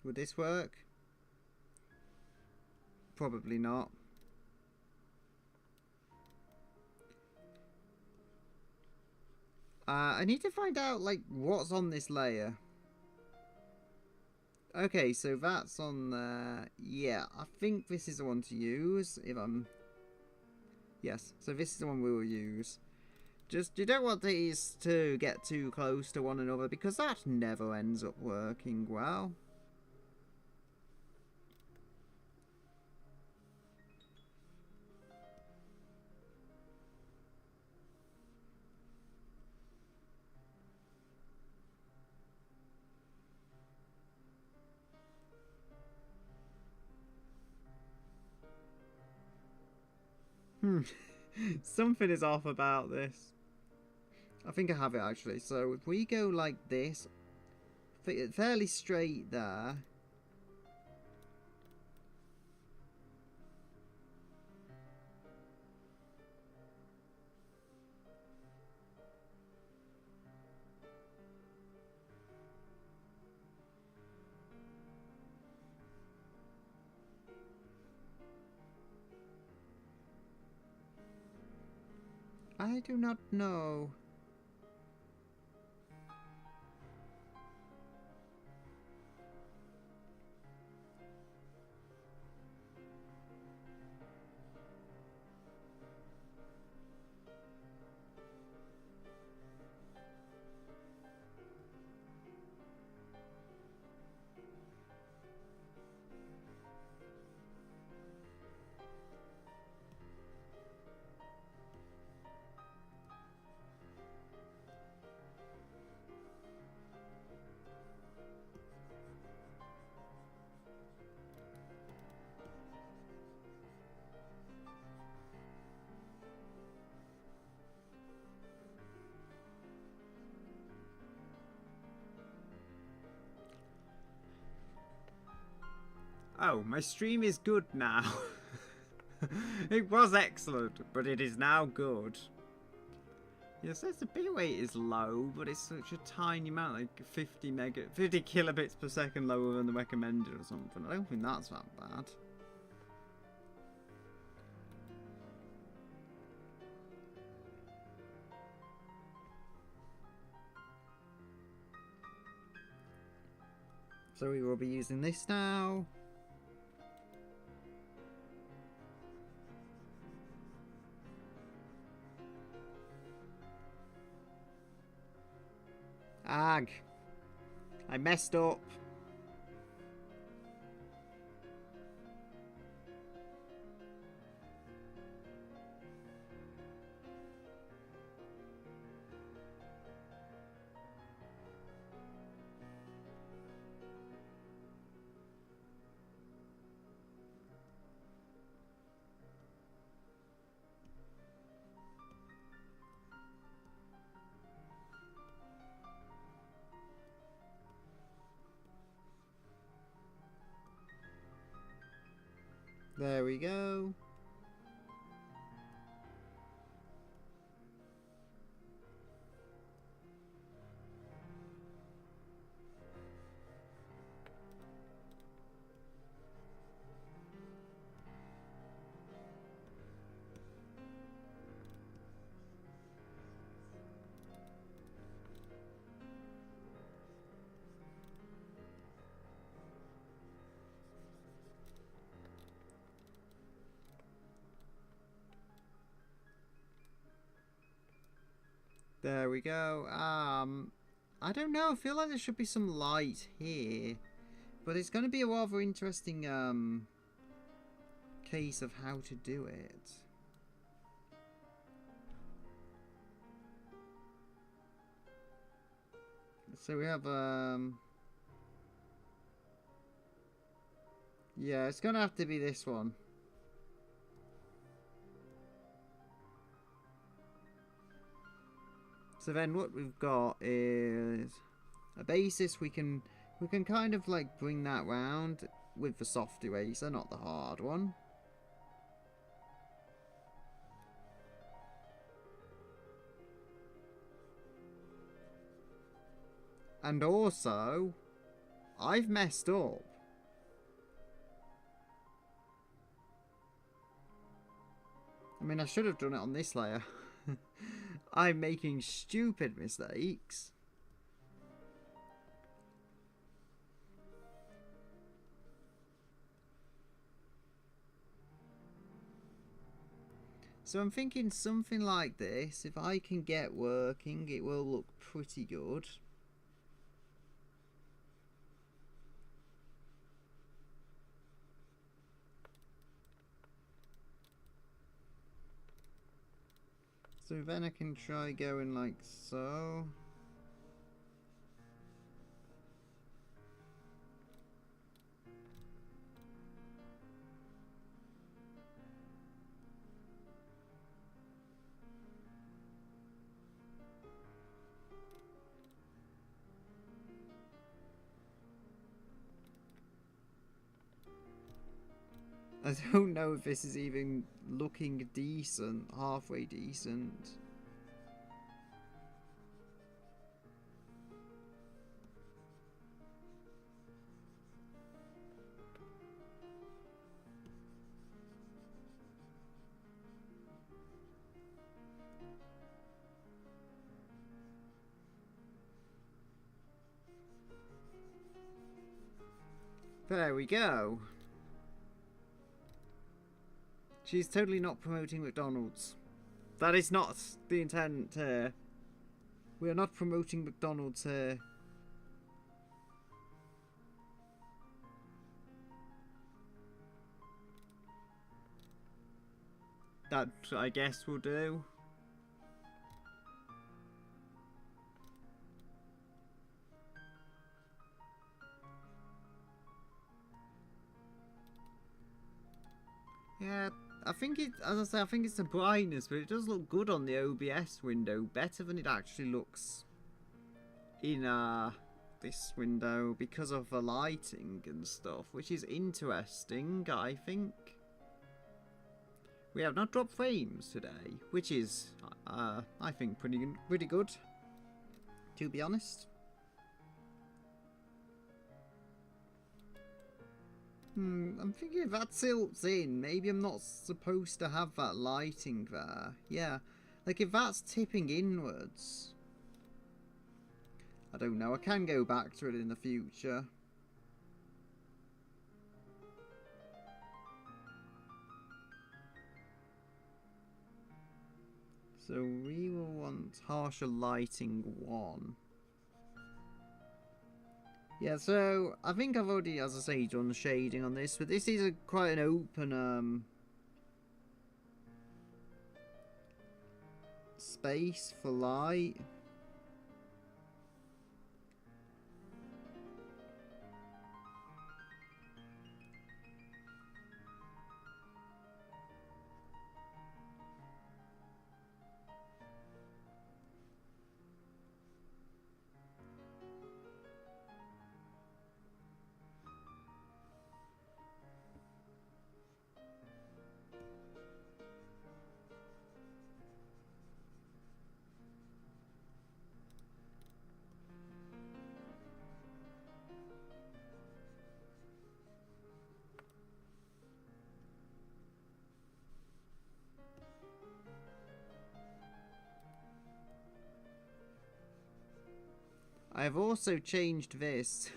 Would this work? Probably not. I need to find out, like, what's on this layer. Okay, so that's on there. Yeah, I think this is the one to use, if I'm... Yes, so this is the one we will use. Just, you don't want these to get too close to one another, because that never ends up working well. Something is off about this. I think I have it actually. So if we go like this, fairly straight there. I do not know. Oh, my stream is good now. It was excellent, but it is now good. Yes, the bitrate is low, but it's such a tiny amount, like 50 kilobits per second lower than the recommended or something. I don't think that's that bad. So we will be using this now. Ag. I messed up. There we go. There we go. I don't know. I feel like there should be some light here. But it's going to be a rather interesting case of how to do it. So we have yeah, it's going to have to be this one. So then what we've got is a basis. We can kind of like bring that round with the soft eraser, not the hard one. And also, I've messed up. I mean, I should have done it on this layer. I'm making stupid mistakes. So I'm thinking something like this, if I can get working, it will look pretty good. So then I can try going like so. I don't know if this is even looking decent, halfway decent. There we go. She's totally not promoting McDonald's. That is not the intent here. We are not promoting McDonald's here. That, I guess, will do. Yeah, I think it, as I say, I think it's the brightness, but it does look good on the OBS window. Better than it actually looks in this window because of the lighting and stuff, which is interesting, I think. We have not dropped frames today, which is, I think, pretty good, to be honest. I'm thinking if that tilts in, maybe I'm not supposed to have that lighting there. Yeah, like if that's tipping inwards. I don't know, I can go back to it in the future. So we will want harsher lighting 1. Yeah, so I think I've already, as I say, done shading on this, but this is quite an open space for light. I have also changed this,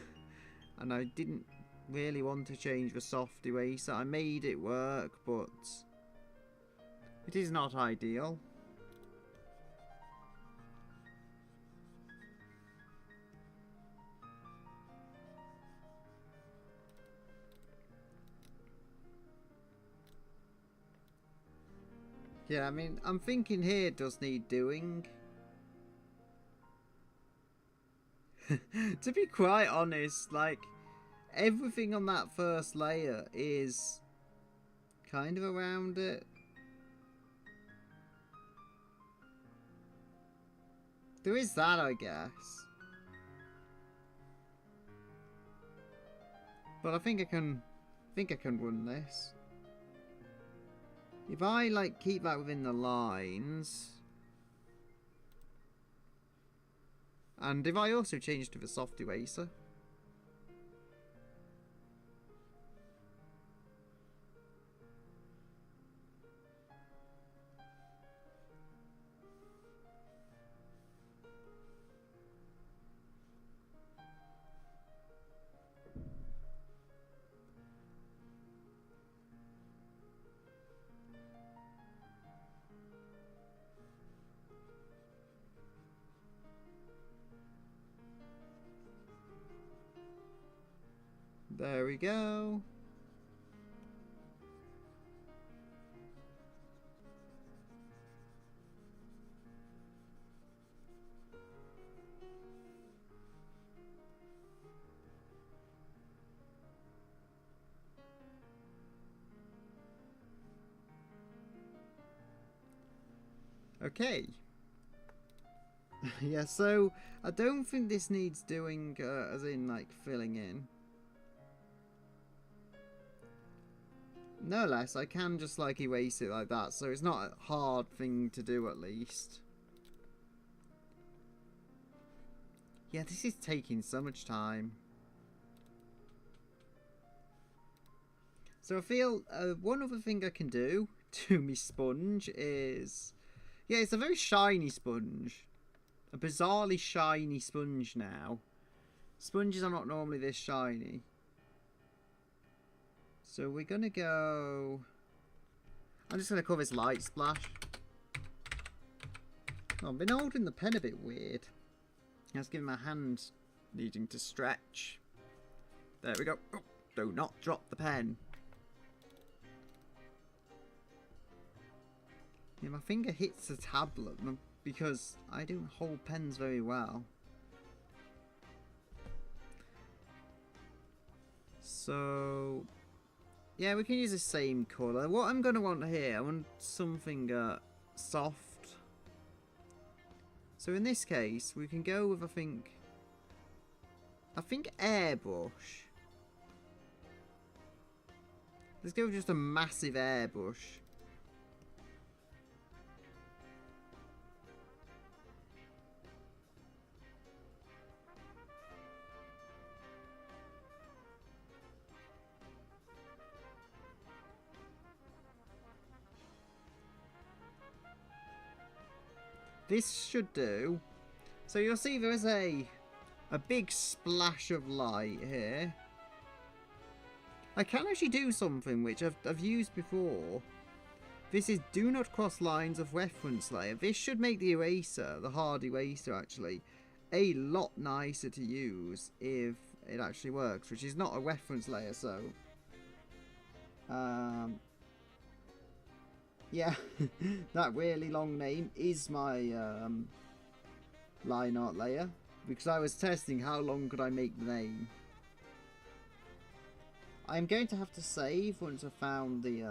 and I didn't really want to change the softy way, so I made it work, but it is not ideal. Yeah, I mean, I'm thinking here it does need doing. To be quite honest, like, everything on that first layer is kind of around it. There is that, I guess. But I think I can run this. If I, like, keep that within the lines... And if I also change to the soft eraser... There we go. Okay. Yeah, so I don't think this needs doing, as in, like, filling in. no less, I can just like erase it like that, so it's not a hard thing to do at least. Yeah, this is taking so much time. So I feel one other thing I can do to me sponge is... Yeah, it's a very shiny sponge. A bizarrely shiny sponge now. Sponges are not normally this shiny. So we're going to go... I'm just going to call this Light Splash. Oh, I've been holding the pen a bit weird. That's giving my hand needing to stretch. There we go. Oh, do not drop the pen. Yeah, my finger hits the tablet because I don't hold pens very well. So, yeah, we can use the same colour. What I'm going to want here, I want something soft. So in this case, we can go with, I think airbrush. Let's go with just a massive airbrush. This should do. So you'll see there is a big splash of light here. I can actually do something which I've used before. This is do not cross lines of reference layer. This should make the eraser, the hard eraser actually, a lot nicer to use if it actually works, which is not a reference layer, so... yeah, that really long name is my line art layer, because I was testing how long could I make the name. I'm going to have to save once I found the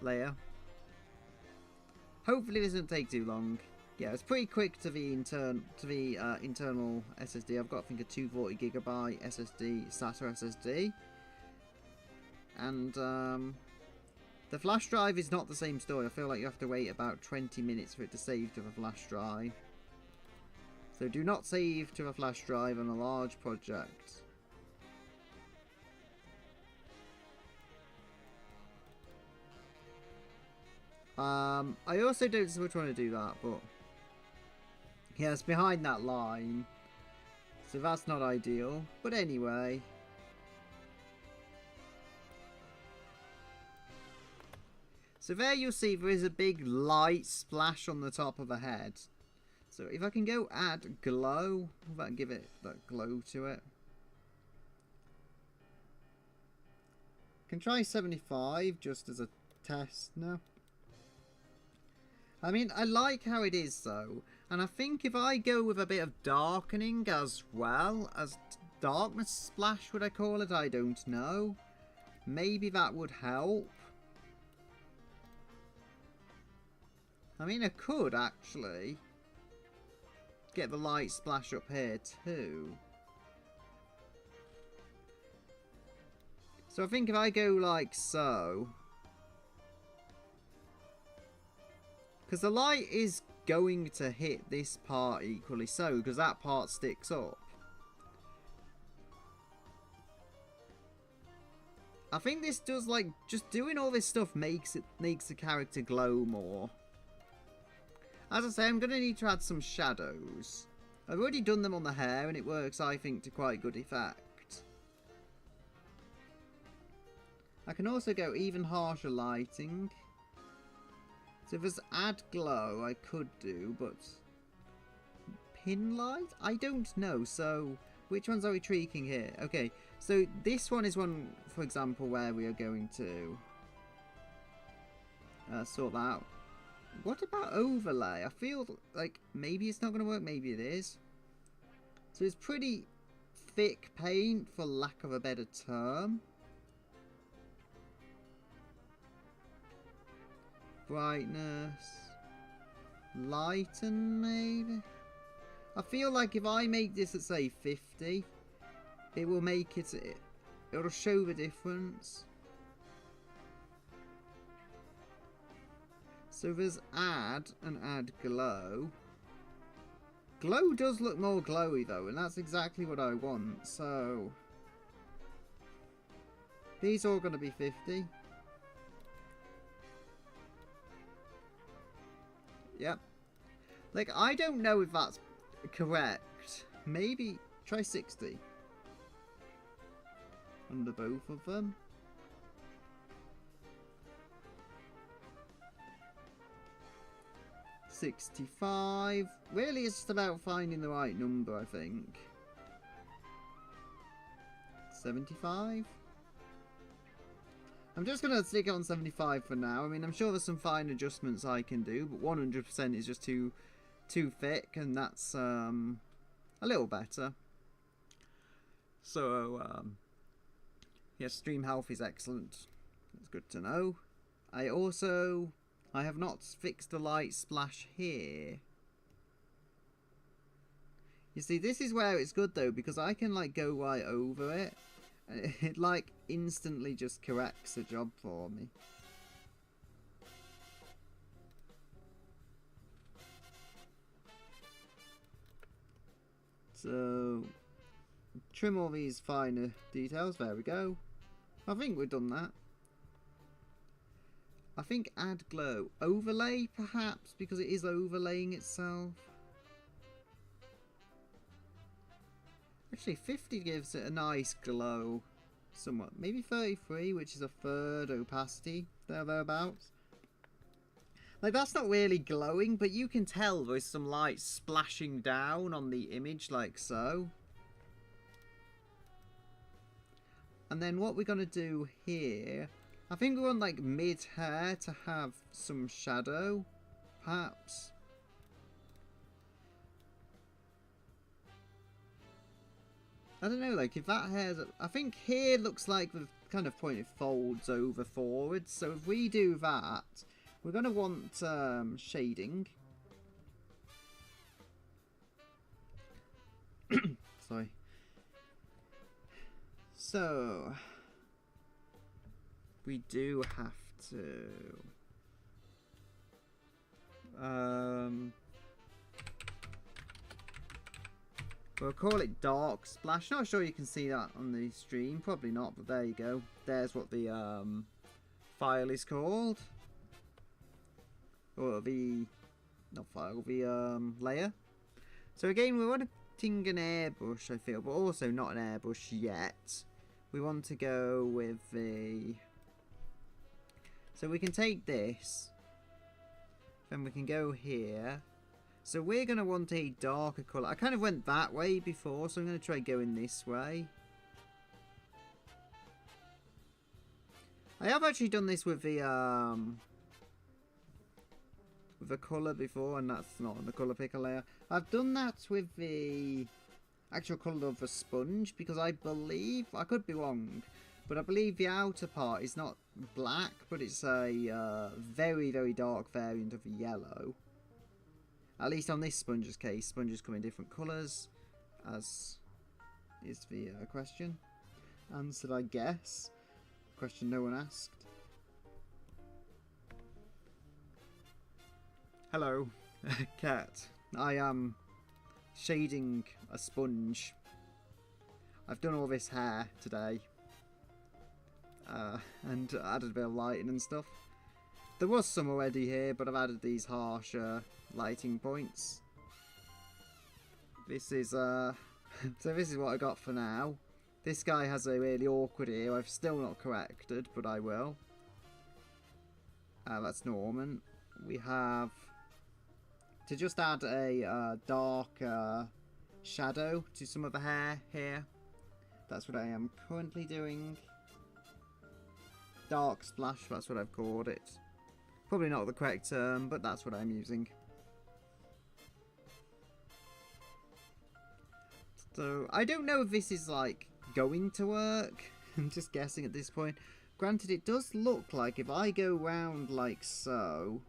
layer. Hopefully this doesn't take too long. Yeah, it's pretty quick to the internal SSD. I've got, I think, a 240GB SSD, SATA SSD. And the flash drive is not the same story. I feel like you have to wait about 20 minutes for it to save to the flash drive. So do not save to a flash drive on a large project. I also don't so much want to do that, but yeah, it's behind that line, so that's not ideal. But anyway, so there you'll see there is a big light splash on the top of the head. So if I can go add glow, that'll give it that glow to it. Can try 75 just as a test now. I mean, I like how it is though, and I think if I go with a bit of darkening as well as darkness splash, would I call it? I don't know. Maybe that would help. I mean, I could actually get the light splash up here too. So I think if I go like so, because the light is going to hit this part equally so, because that part sticks up. I think this does, like, just doing all this stuff makes the character glow more. As I say, I'm going to need to add some shadows. I've already done them on the hair and it works, I think, to quite good effect. I can also go even harsher lighting. So if there's add glow, I could do, but pin light? I don't know. So which ones are we tweaking here? Okay, so this one is one, for example, where we are going to sort that out. What about overlay? I feel like maybe it's not going to work, maybe it is. So it's pretty thick paint, for lack of a better term. Brightness, lighten maybe. I feel like if I make this at say 50, it will make it, it'll show the difference. So there's add and add glow. Glow does look more glowy though, and that's exactly what I want. So these are all going to be 50. Yep. Like, I don't know if that's correct. Maybe try 60 under both of them. $65. Really, it's just about finding the right number, I think. 75. I'm just going to stick on 75 for now. I mean, I'm sure there's some fine adjustments I can do, but 100% is just too thick, and that's a little better. So, yes, stream health is excellent. That's good to know. I have not fixed the light splash here. You see, this is where it's good though, because I can like go right over it. It like instantly just corrects the job for me. So, trim all these finer details. There we go. I think we've done that. I think add glow. Overlay, perhaps, because it is overlaying itself. Actually, 50 gives it a nice glow. Somewhat. Maybe 33, which is a third opacity. Thereabouts. Like, that's not really glowing, but you can tell there's some light splashing down on the image, like so. And then what we're going to do here... I think we want like mid-hair to have some shadow, perhaps. I don't know, like if that hair's... I think here looks like the kind of point it folds over forwards. So if we do that, we're going to want shading. Sorry. So... we do have to... we'll call it dark splash. Not sure you can see that on the stream. Probably not, but there you go. There's what the file is called. Or the... not file, the layer. So again, we're wanting an airbrush, I feel, but also not an airbrush yet. We want to go with the... so we can take this, then we can go here. So we're going to want a darker colour. I kind of went that way before, so I'm going to try going this way. I have actually done this with the colour before, and that's not on the colour picker layer. I've done that with the actual colour of the sponge, because I believe, I could be wrong, but I believe the outer part is not black, but it's a very, very dark variant of yellow. At least on this sponge's case. Sponges come in different colours, as is the question. Answered, I guess. Question no one asked. Hello, cat. I am shading a sponge. I've done all this hair today. And added a bit of lighting and stuff. There was some already here, but I've added these harsher lighting points. This is so this is what I got for now. This guy has a really awkward ear. I've still not corrected, but I will. That's Norman. We have to just add a dark shadow to some of the hair here. That's what I am currently doing. Dark splash, that's what I've called it. Probably not the correct term, but that's what I'm using. So, I don't know if this is, like, going to work. I'm just guessing at this point. Granted, it does look like if I go round like so,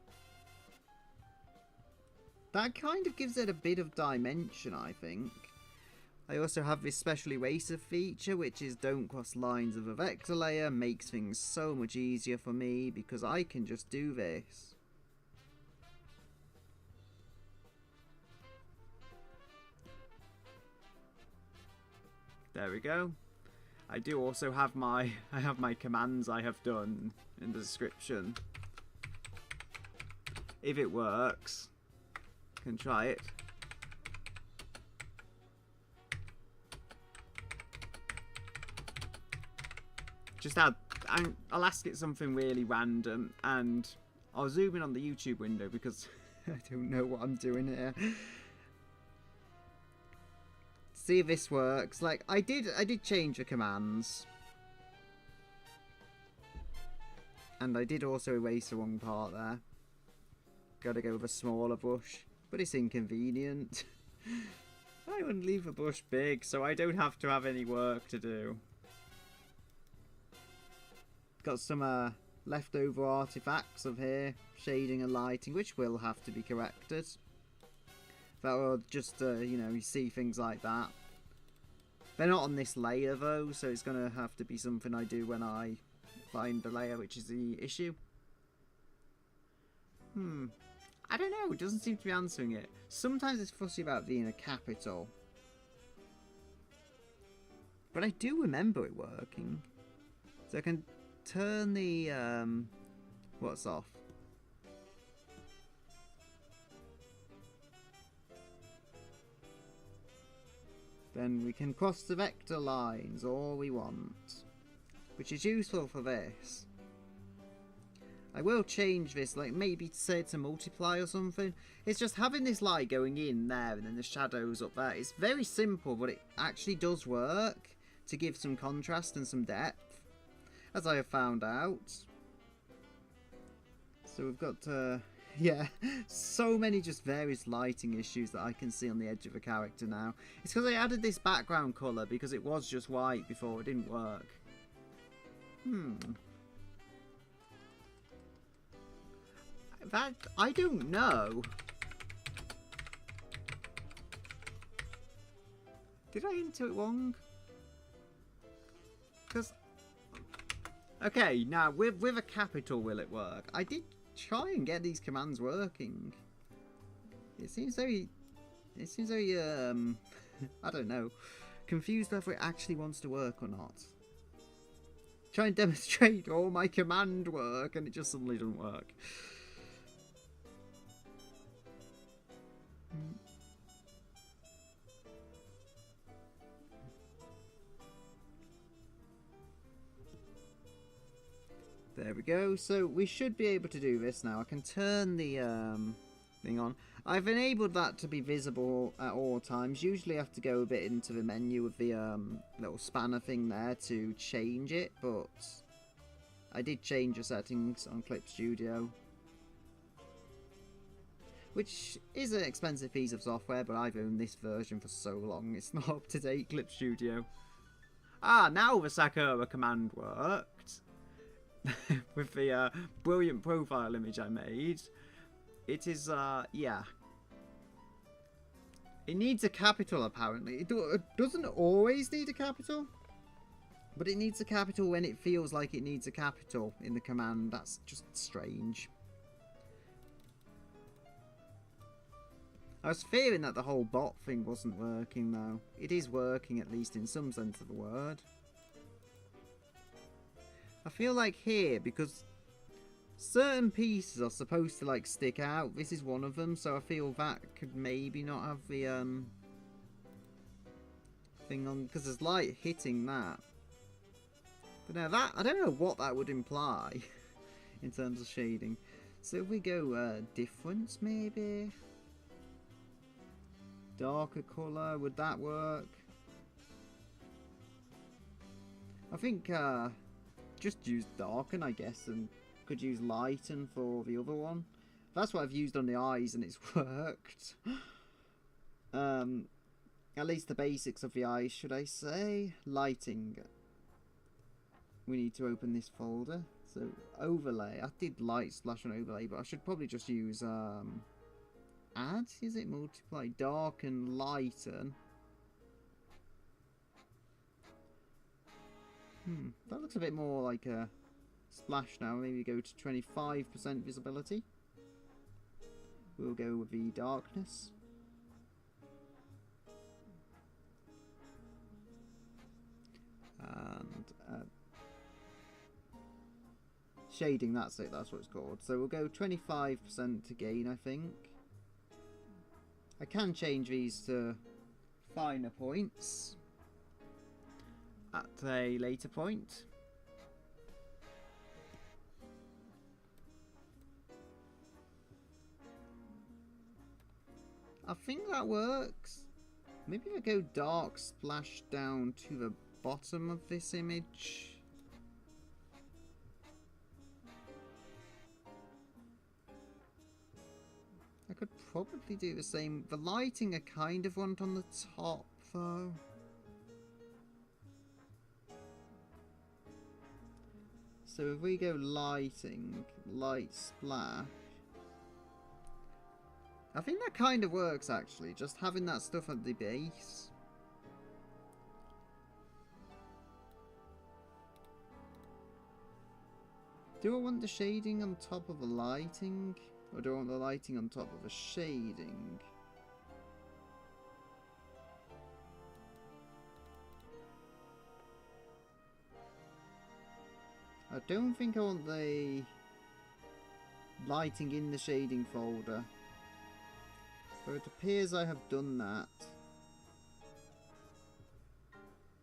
that kind of gives it a bit of dimension, I think. I also have this special eraser feature, which is don't cross lines of a vector layer. Makes things so much easier for me because I can just do this. There we go. I do also have my commands I have done in the description. If it works, can try it. Just add, I'll ask it something really random, and I'll zoom in on the YouTube window because I don't know what I'm doing here. See if this works. Like I did change the commands, and I did also erase the wrong part there. Gotta go with a smaller brush, but it's inconvenient. I wouldn't leave the brush big, so I don't have to have any work to do. Got some leftover artifacts of here, shading and lighting, which will have to be corrected. That will just, you know, you see things like that. They're not on this layer though, so it's going to have to be something I do when I find the layer, which is the issue. I don't know, it doesn't seem to be answering it. Sometimes it's fussy about being a capital. But I do remember it working. So I can turn the, what's off? Then we can cross the vector lines all we want, which is useful for this. I will change this, like maybe say to multiply or something. It's just having this light going in there and then the shadows up there. It's very simple, but it actually does work to give some contrast and some depth, as I have found out. So we've got, yeah, so many just various lighting issues that I can see on the edge of a character now. It's because I added this background colour because it was just white before. It didn't work. That, I don't know. Did I enter it wrong? Because, okay, now with a capital will it work? I did try and get these commands working. It seems very, I don't know, confused whether it actually wants to work or not. Try and demonstrate all my command work and it just suddenly doesn't work. There we go. So we should be able to do this now. I can turn the thing on. I've enabled that to be visible at all times. Usually I have to go a bit into the menu with the little spanner thing there to change it, but I did change the settings on Clip Studio, which is an expensive piece of software, but I've owned this version for so long. It's not up to date, Clip Studio. Ah, now the Sakura command worked. With the brilliant profile image I made. It is, yeah. It needs a capital, apparently. It doesn't always need a capital, but it needs a capital when it feels like it needs a capital in the command. That's just strange. I was fearing that the whole bot thing wasn't working, though. It is working, at least in some sense of the word. I feel like here, because certain pieces are supposed to like stick out, this is one of them, so I feel that could maybe not have the thing on, because there's light hitting that. But now that, I don't know what that would imply in terms of shading. So if we go difference maybe, darker colour, would that work? I think just use darken, I guess, and could use lighten for the other one. That's what I've used on the eyes and it's worked. At least the basics of the eyes, should I say. Lighting. We need to open this folder. So overlay. I did light splash on overlay, but I should probably just use add, is it? Multiply, darken, lighten. That looks a bit more like a splash now. Maybe go to 25% visibility. We'll go with the darkness. And shading, that's it, that's what it's called. So we'll go 25% again, I think. I can change these to finer points at a later point. I think that works. Maybe if I go dark splash down to the bottom of this image. I could probably do the same. The lighting I kind of want on the top though. So if we go lighting, light splash. I think that kind of works actually, just having that stuff at the base. Do I want the shading on top of the lighting? Or do I want the lighting on top of the shading? I don't think I want the lighting in the shading folder. But it appears I have done that.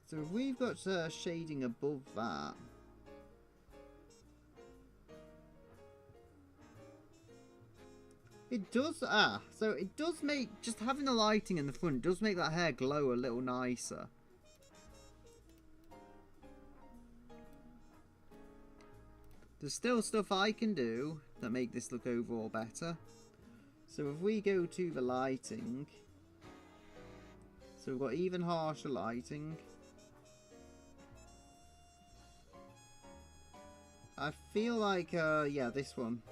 So if we've got shading above that. It does, so it does make, just having the lighting in the front does make that hair glow a little nicer. There's still stuff I can do that make this look overall better. So if we go to the lighting, so we've got even harsher lighting. I feel like, yeah, this one.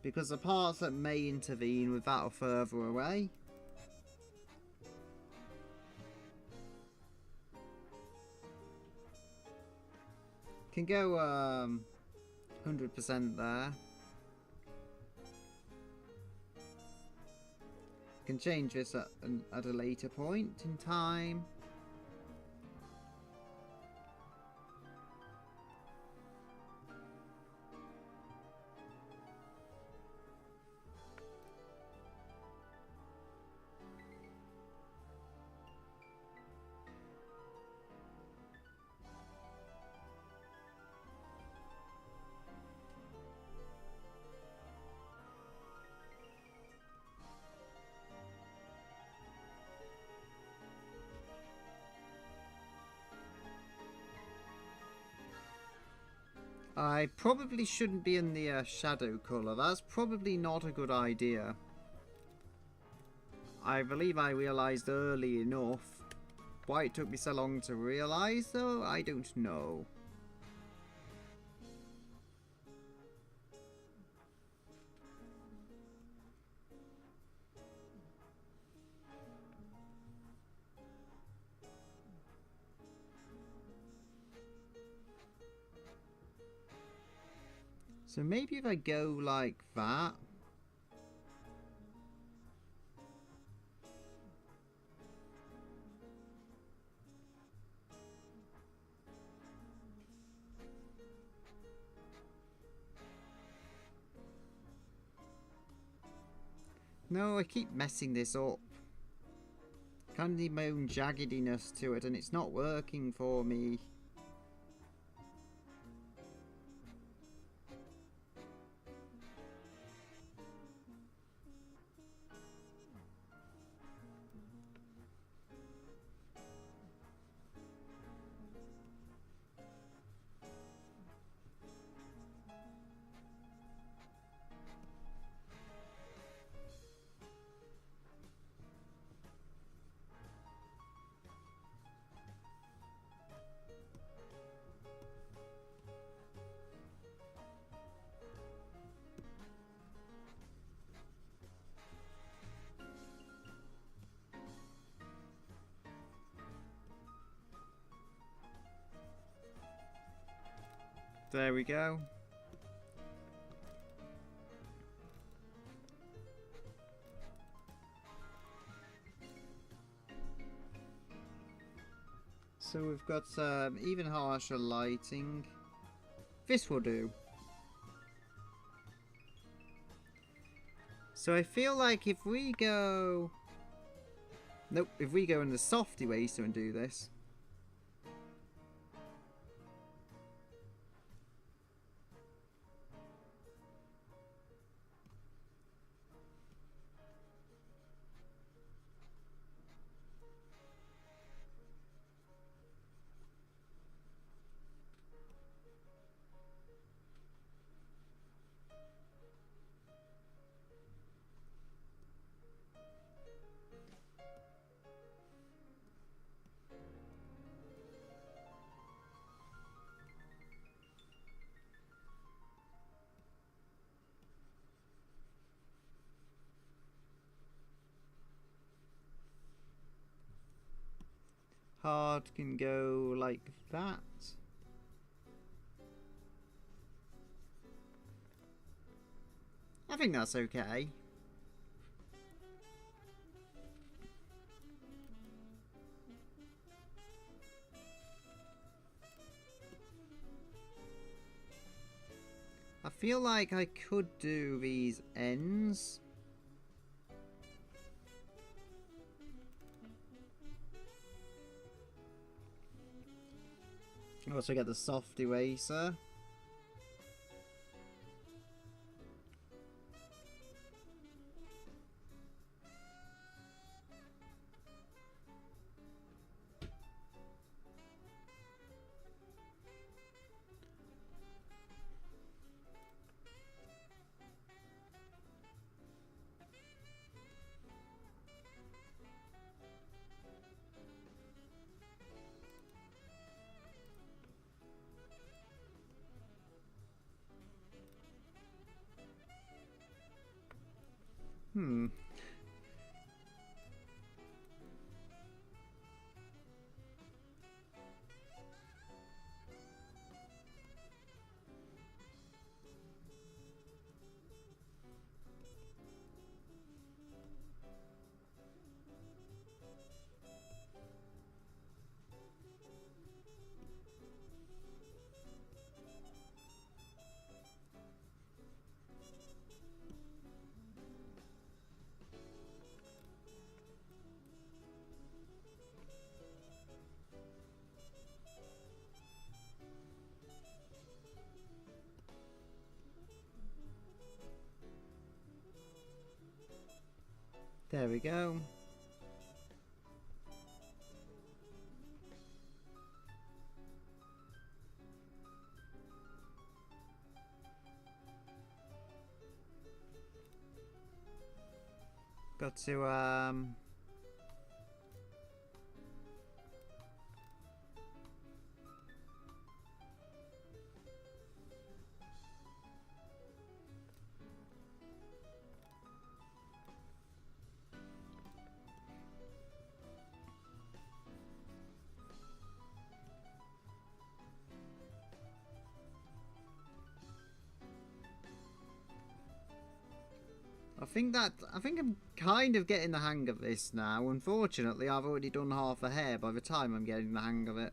Because the parts that may intervene with that are further away. Can go 100% there. Can change this at a later point in time. I probably shouldn't be in the shadow colour. That's probably not a good idea. I believe I realised early enough. Why it took me so long to realise, though, I don't know. So maybe if I go like that. No, I keep messing this up. Kind of need my own jaggediness to it and it's not working for me. There we go. So we've got even harsher lighting. This will do. So I feel like if we go... Nope, if we go in the softy way and do this... Hard can go like that. I think that's okay. I feel like I could do these ends. Also get the soft eraser. There we go. Got to I think I'm kind of getting the hang of this now. Unfortunately, I've already done half a hair by the time I'm getting the hang of it.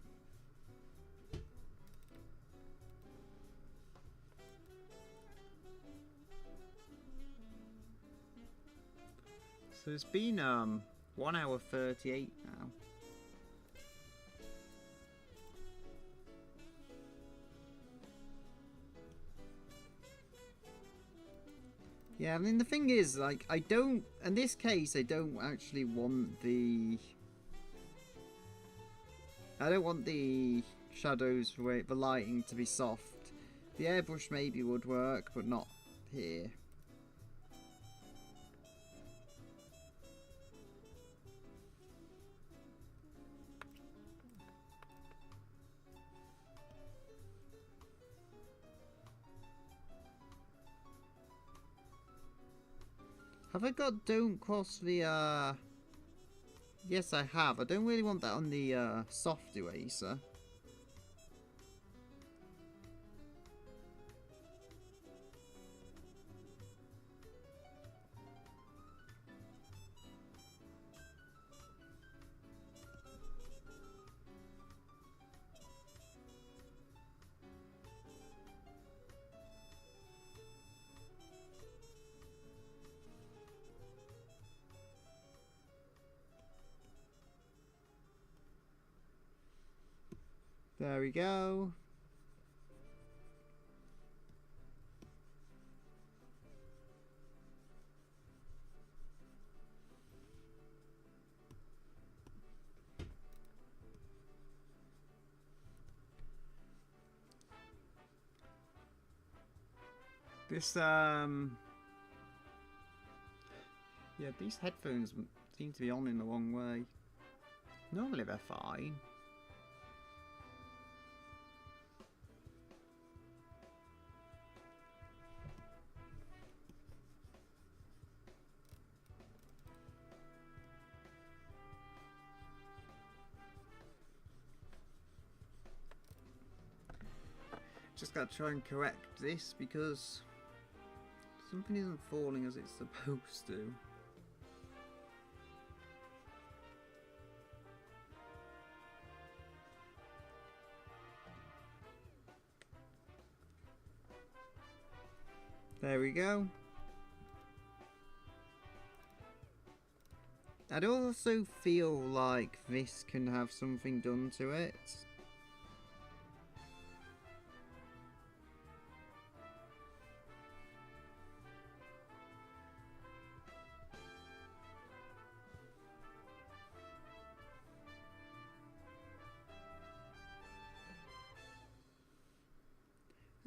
So it's been 1 hour 38 now. Yeah, I mean, the thing is, like, I don't... In this case, I don't actually want the... I don't want the shadows for the lighting to be soft. The airbrush maybe would work, but not here. Have I got don't cross the, Yes, I have. I don't really want that on the, soft eraser. There we go. This, yeah, these headphones seem to be on in the wrong way. Normally they're fine. Just gotta try and correct this because something isn't falling as it's supposed to. There we go. I'd also feel like this can have something done to it.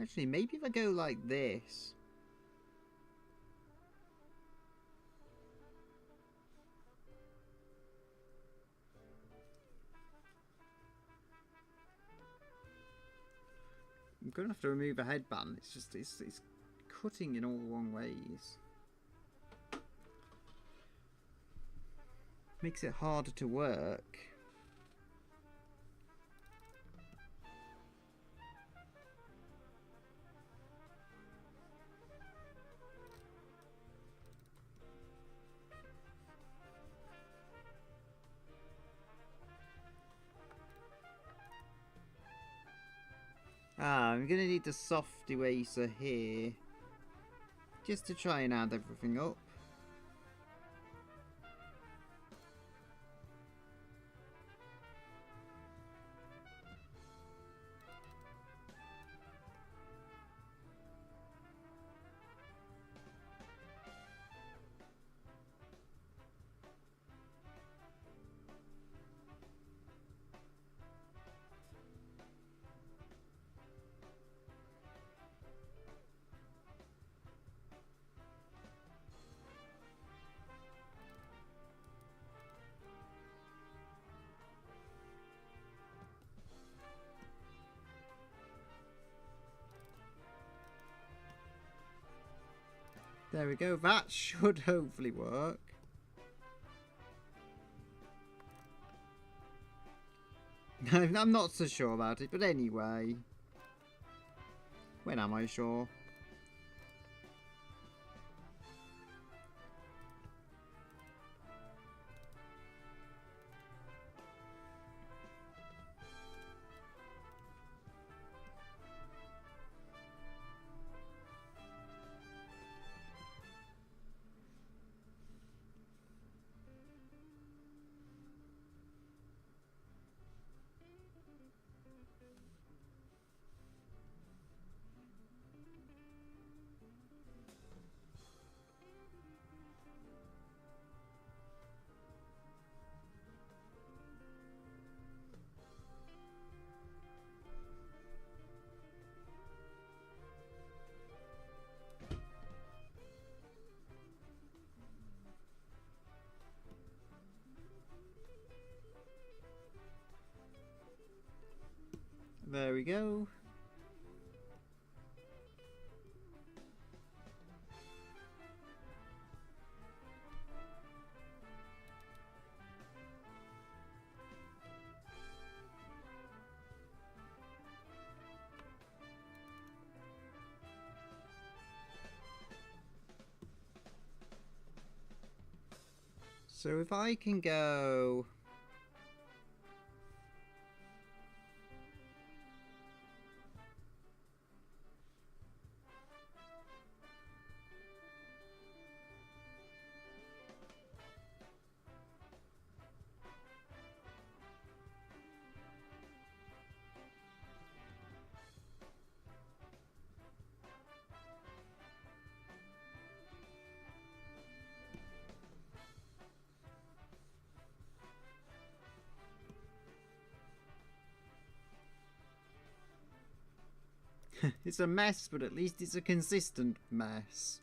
Actually, maybe if I go like this. I'm gonna have to remove a headband. It's just it's cutting in all the wrong ways. Makes it harder to work. I'm gonna need the soft eraser here just to try and add everything up. There we go, that should hopefully work. I'm not so sure about it, but anyway. When am I sure? There we go. So if I can go... It's a mess, but at least it's a consistent mess.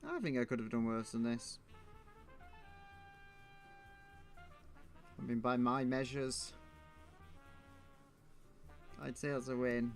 I think I could have done worse than this. I mean, by my measures, I'd say it's a win.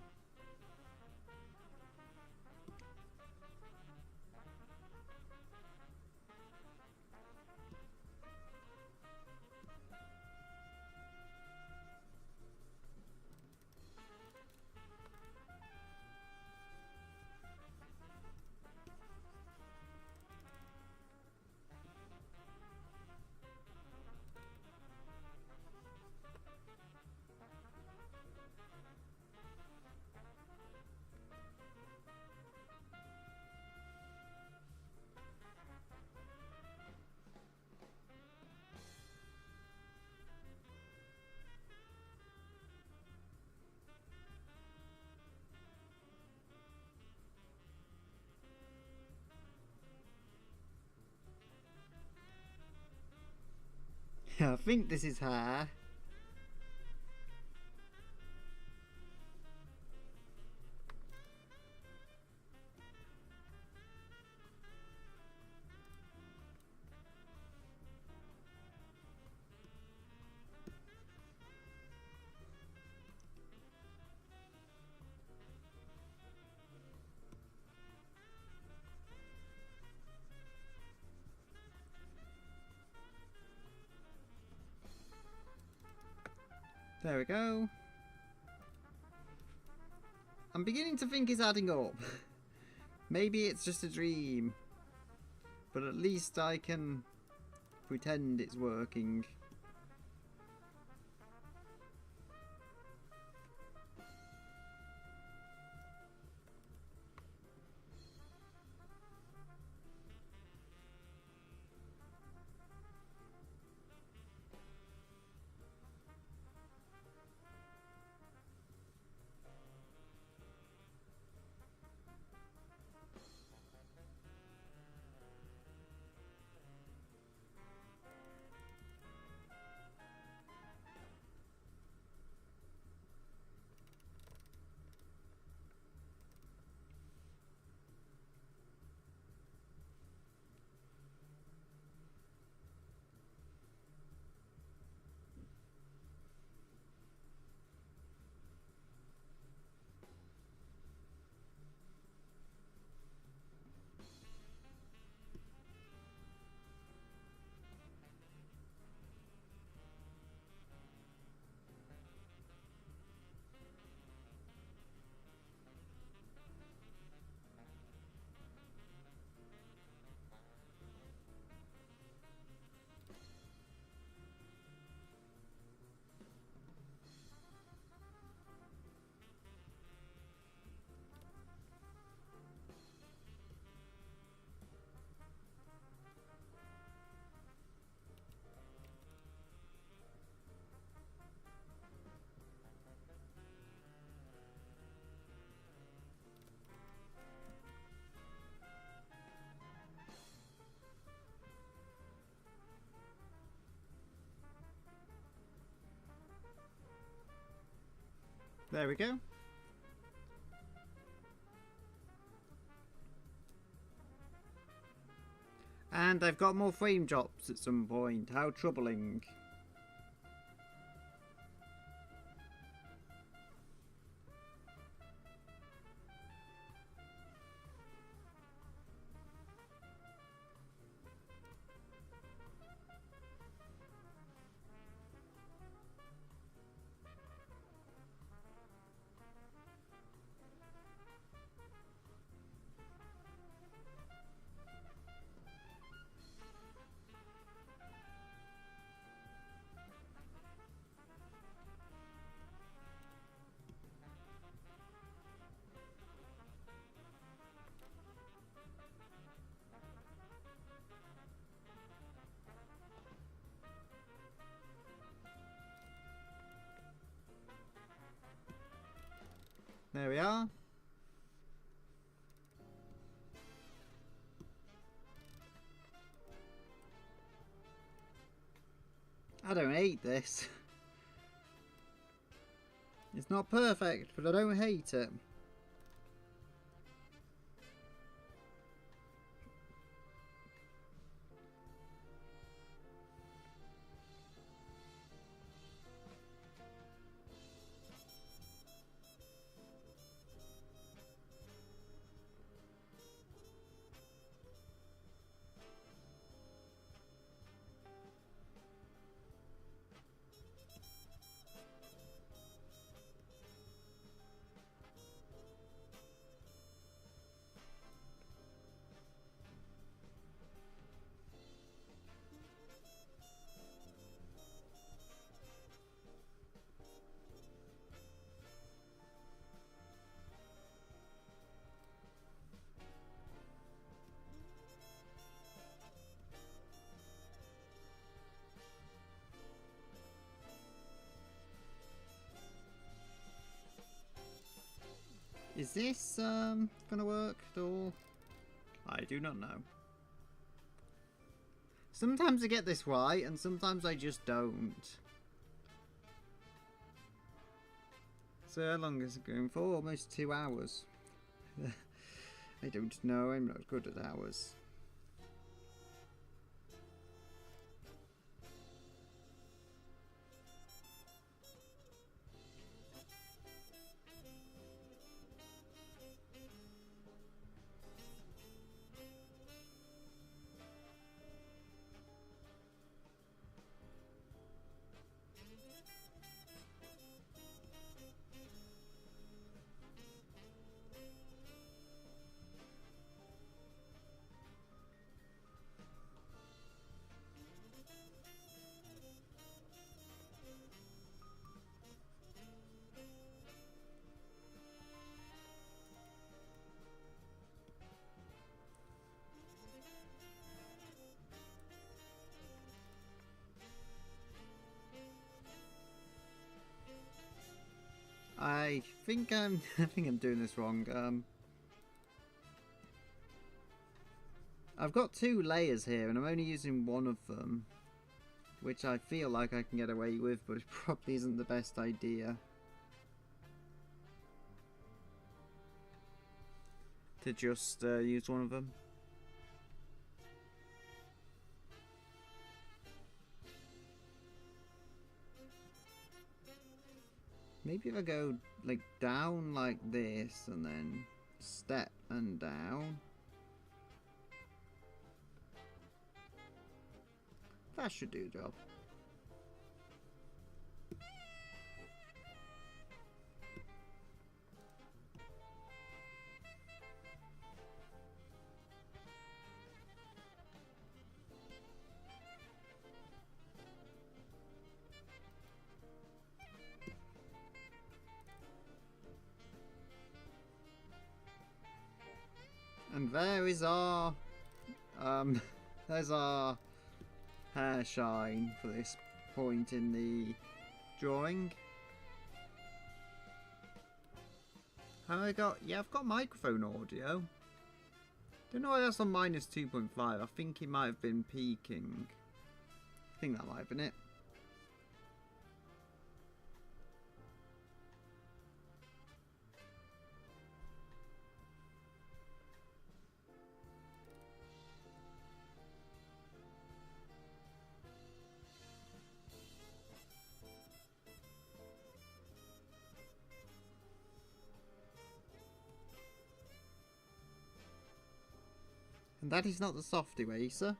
I think this is her. There we go. I'm beginning to think it's adding up. Maybe it's just a dream. But at least I can pretend it's working. There we go. And I've got more frame drops at some point. How troubling. There we are. I don't hate this. It's not perfect, but I don't hate it. Is this gonna work at all? I do not know. Sometimes I get this right, and sometimes I just don't. So how long is it going for? Almost 2 hours. I don't know, I'm not good at hours. I think I'm doing this wrong. I've got 2 layers here and I'm only using one of them, which I feel like I can get away with, but it probably isn't the best idea to just use one of them. Maybe if I go like down like this and then step and down. That should do the job. And there is our there's our hair shine for this point in the drawing. Have I got, yeah, I've got microphone audio. Don't know why that's on minus 2.5. I think it might have been peaking. I think that might have been it. And that is not the soft eraser.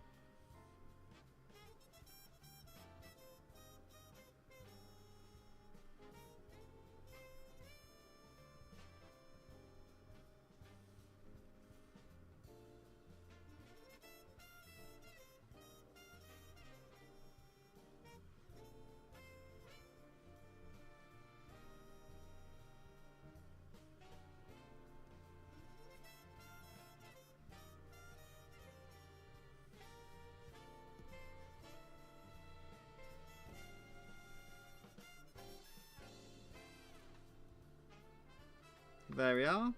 There we are.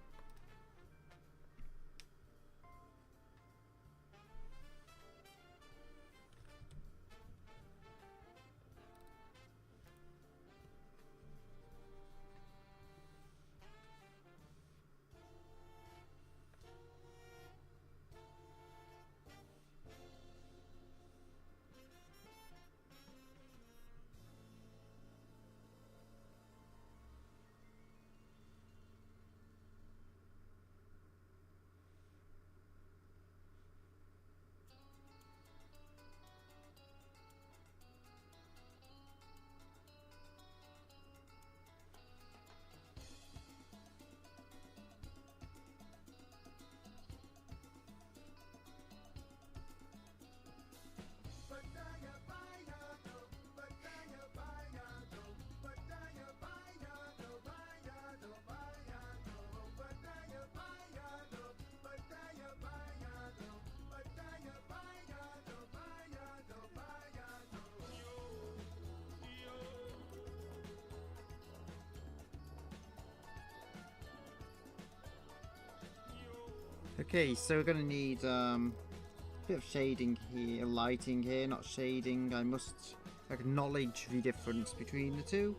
Okay, so we're gonna need a bit of shading here, lighting here, not shading. I must acknowledge the difference between the two.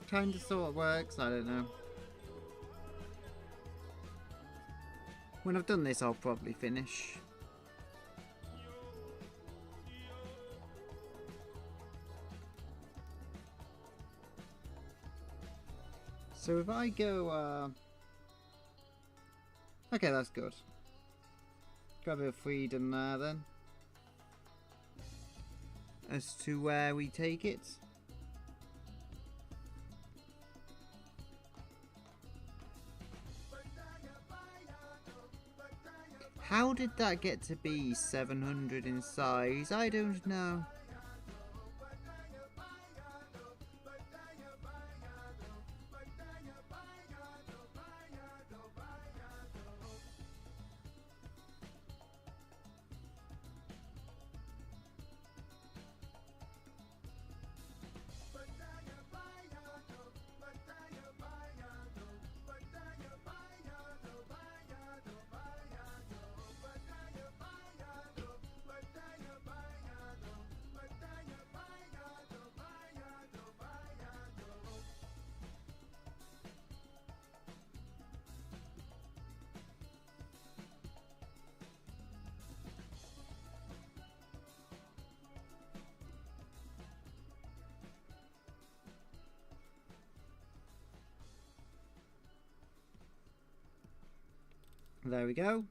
Kinda sort of works, I don't know. When I've done this, I'll probably finish. So if I go, okay, that's good. Got a bit of freedom there then. As to where we take it. How did that get to be 700 in size? I don't know. There we go.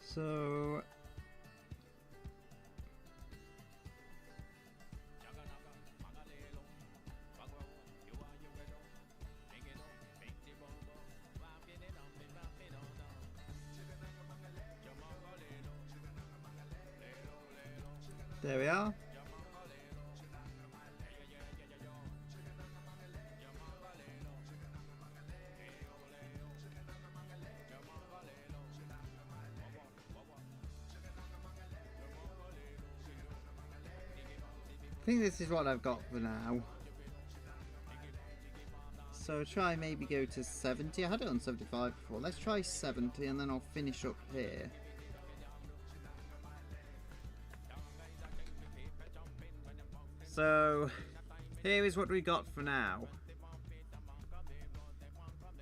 So there we are. I think this is what I've got for now. So try maybe go to 70. I had it on 75 before. Let's try 70 and then I'll finish up here. So here is what we got for now.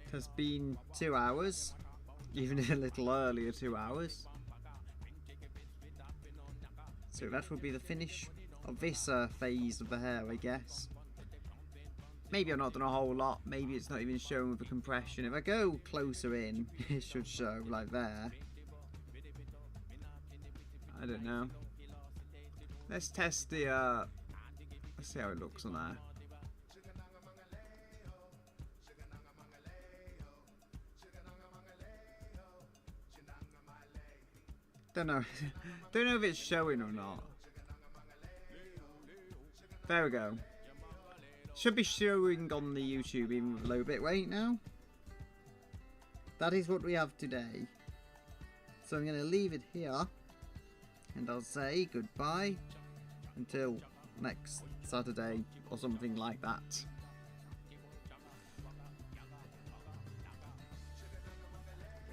It has been 2 hours, even a little earlier 2 hours. So that will be the finish of this phase of the hair, I guess. Maybe I've not done a whole lot. Maybe it's not even showing with the compression. If I go closer in, it should show like there. I don't know. Let's test the let's see how it looks on there. Don't know. Don't know if it's showing or not. There we go. Should be showing on the YouTube even with low bit rate now. That is what we have today. So I'm going to leave it here. And I'll say goodbye until next Saturday or something like that.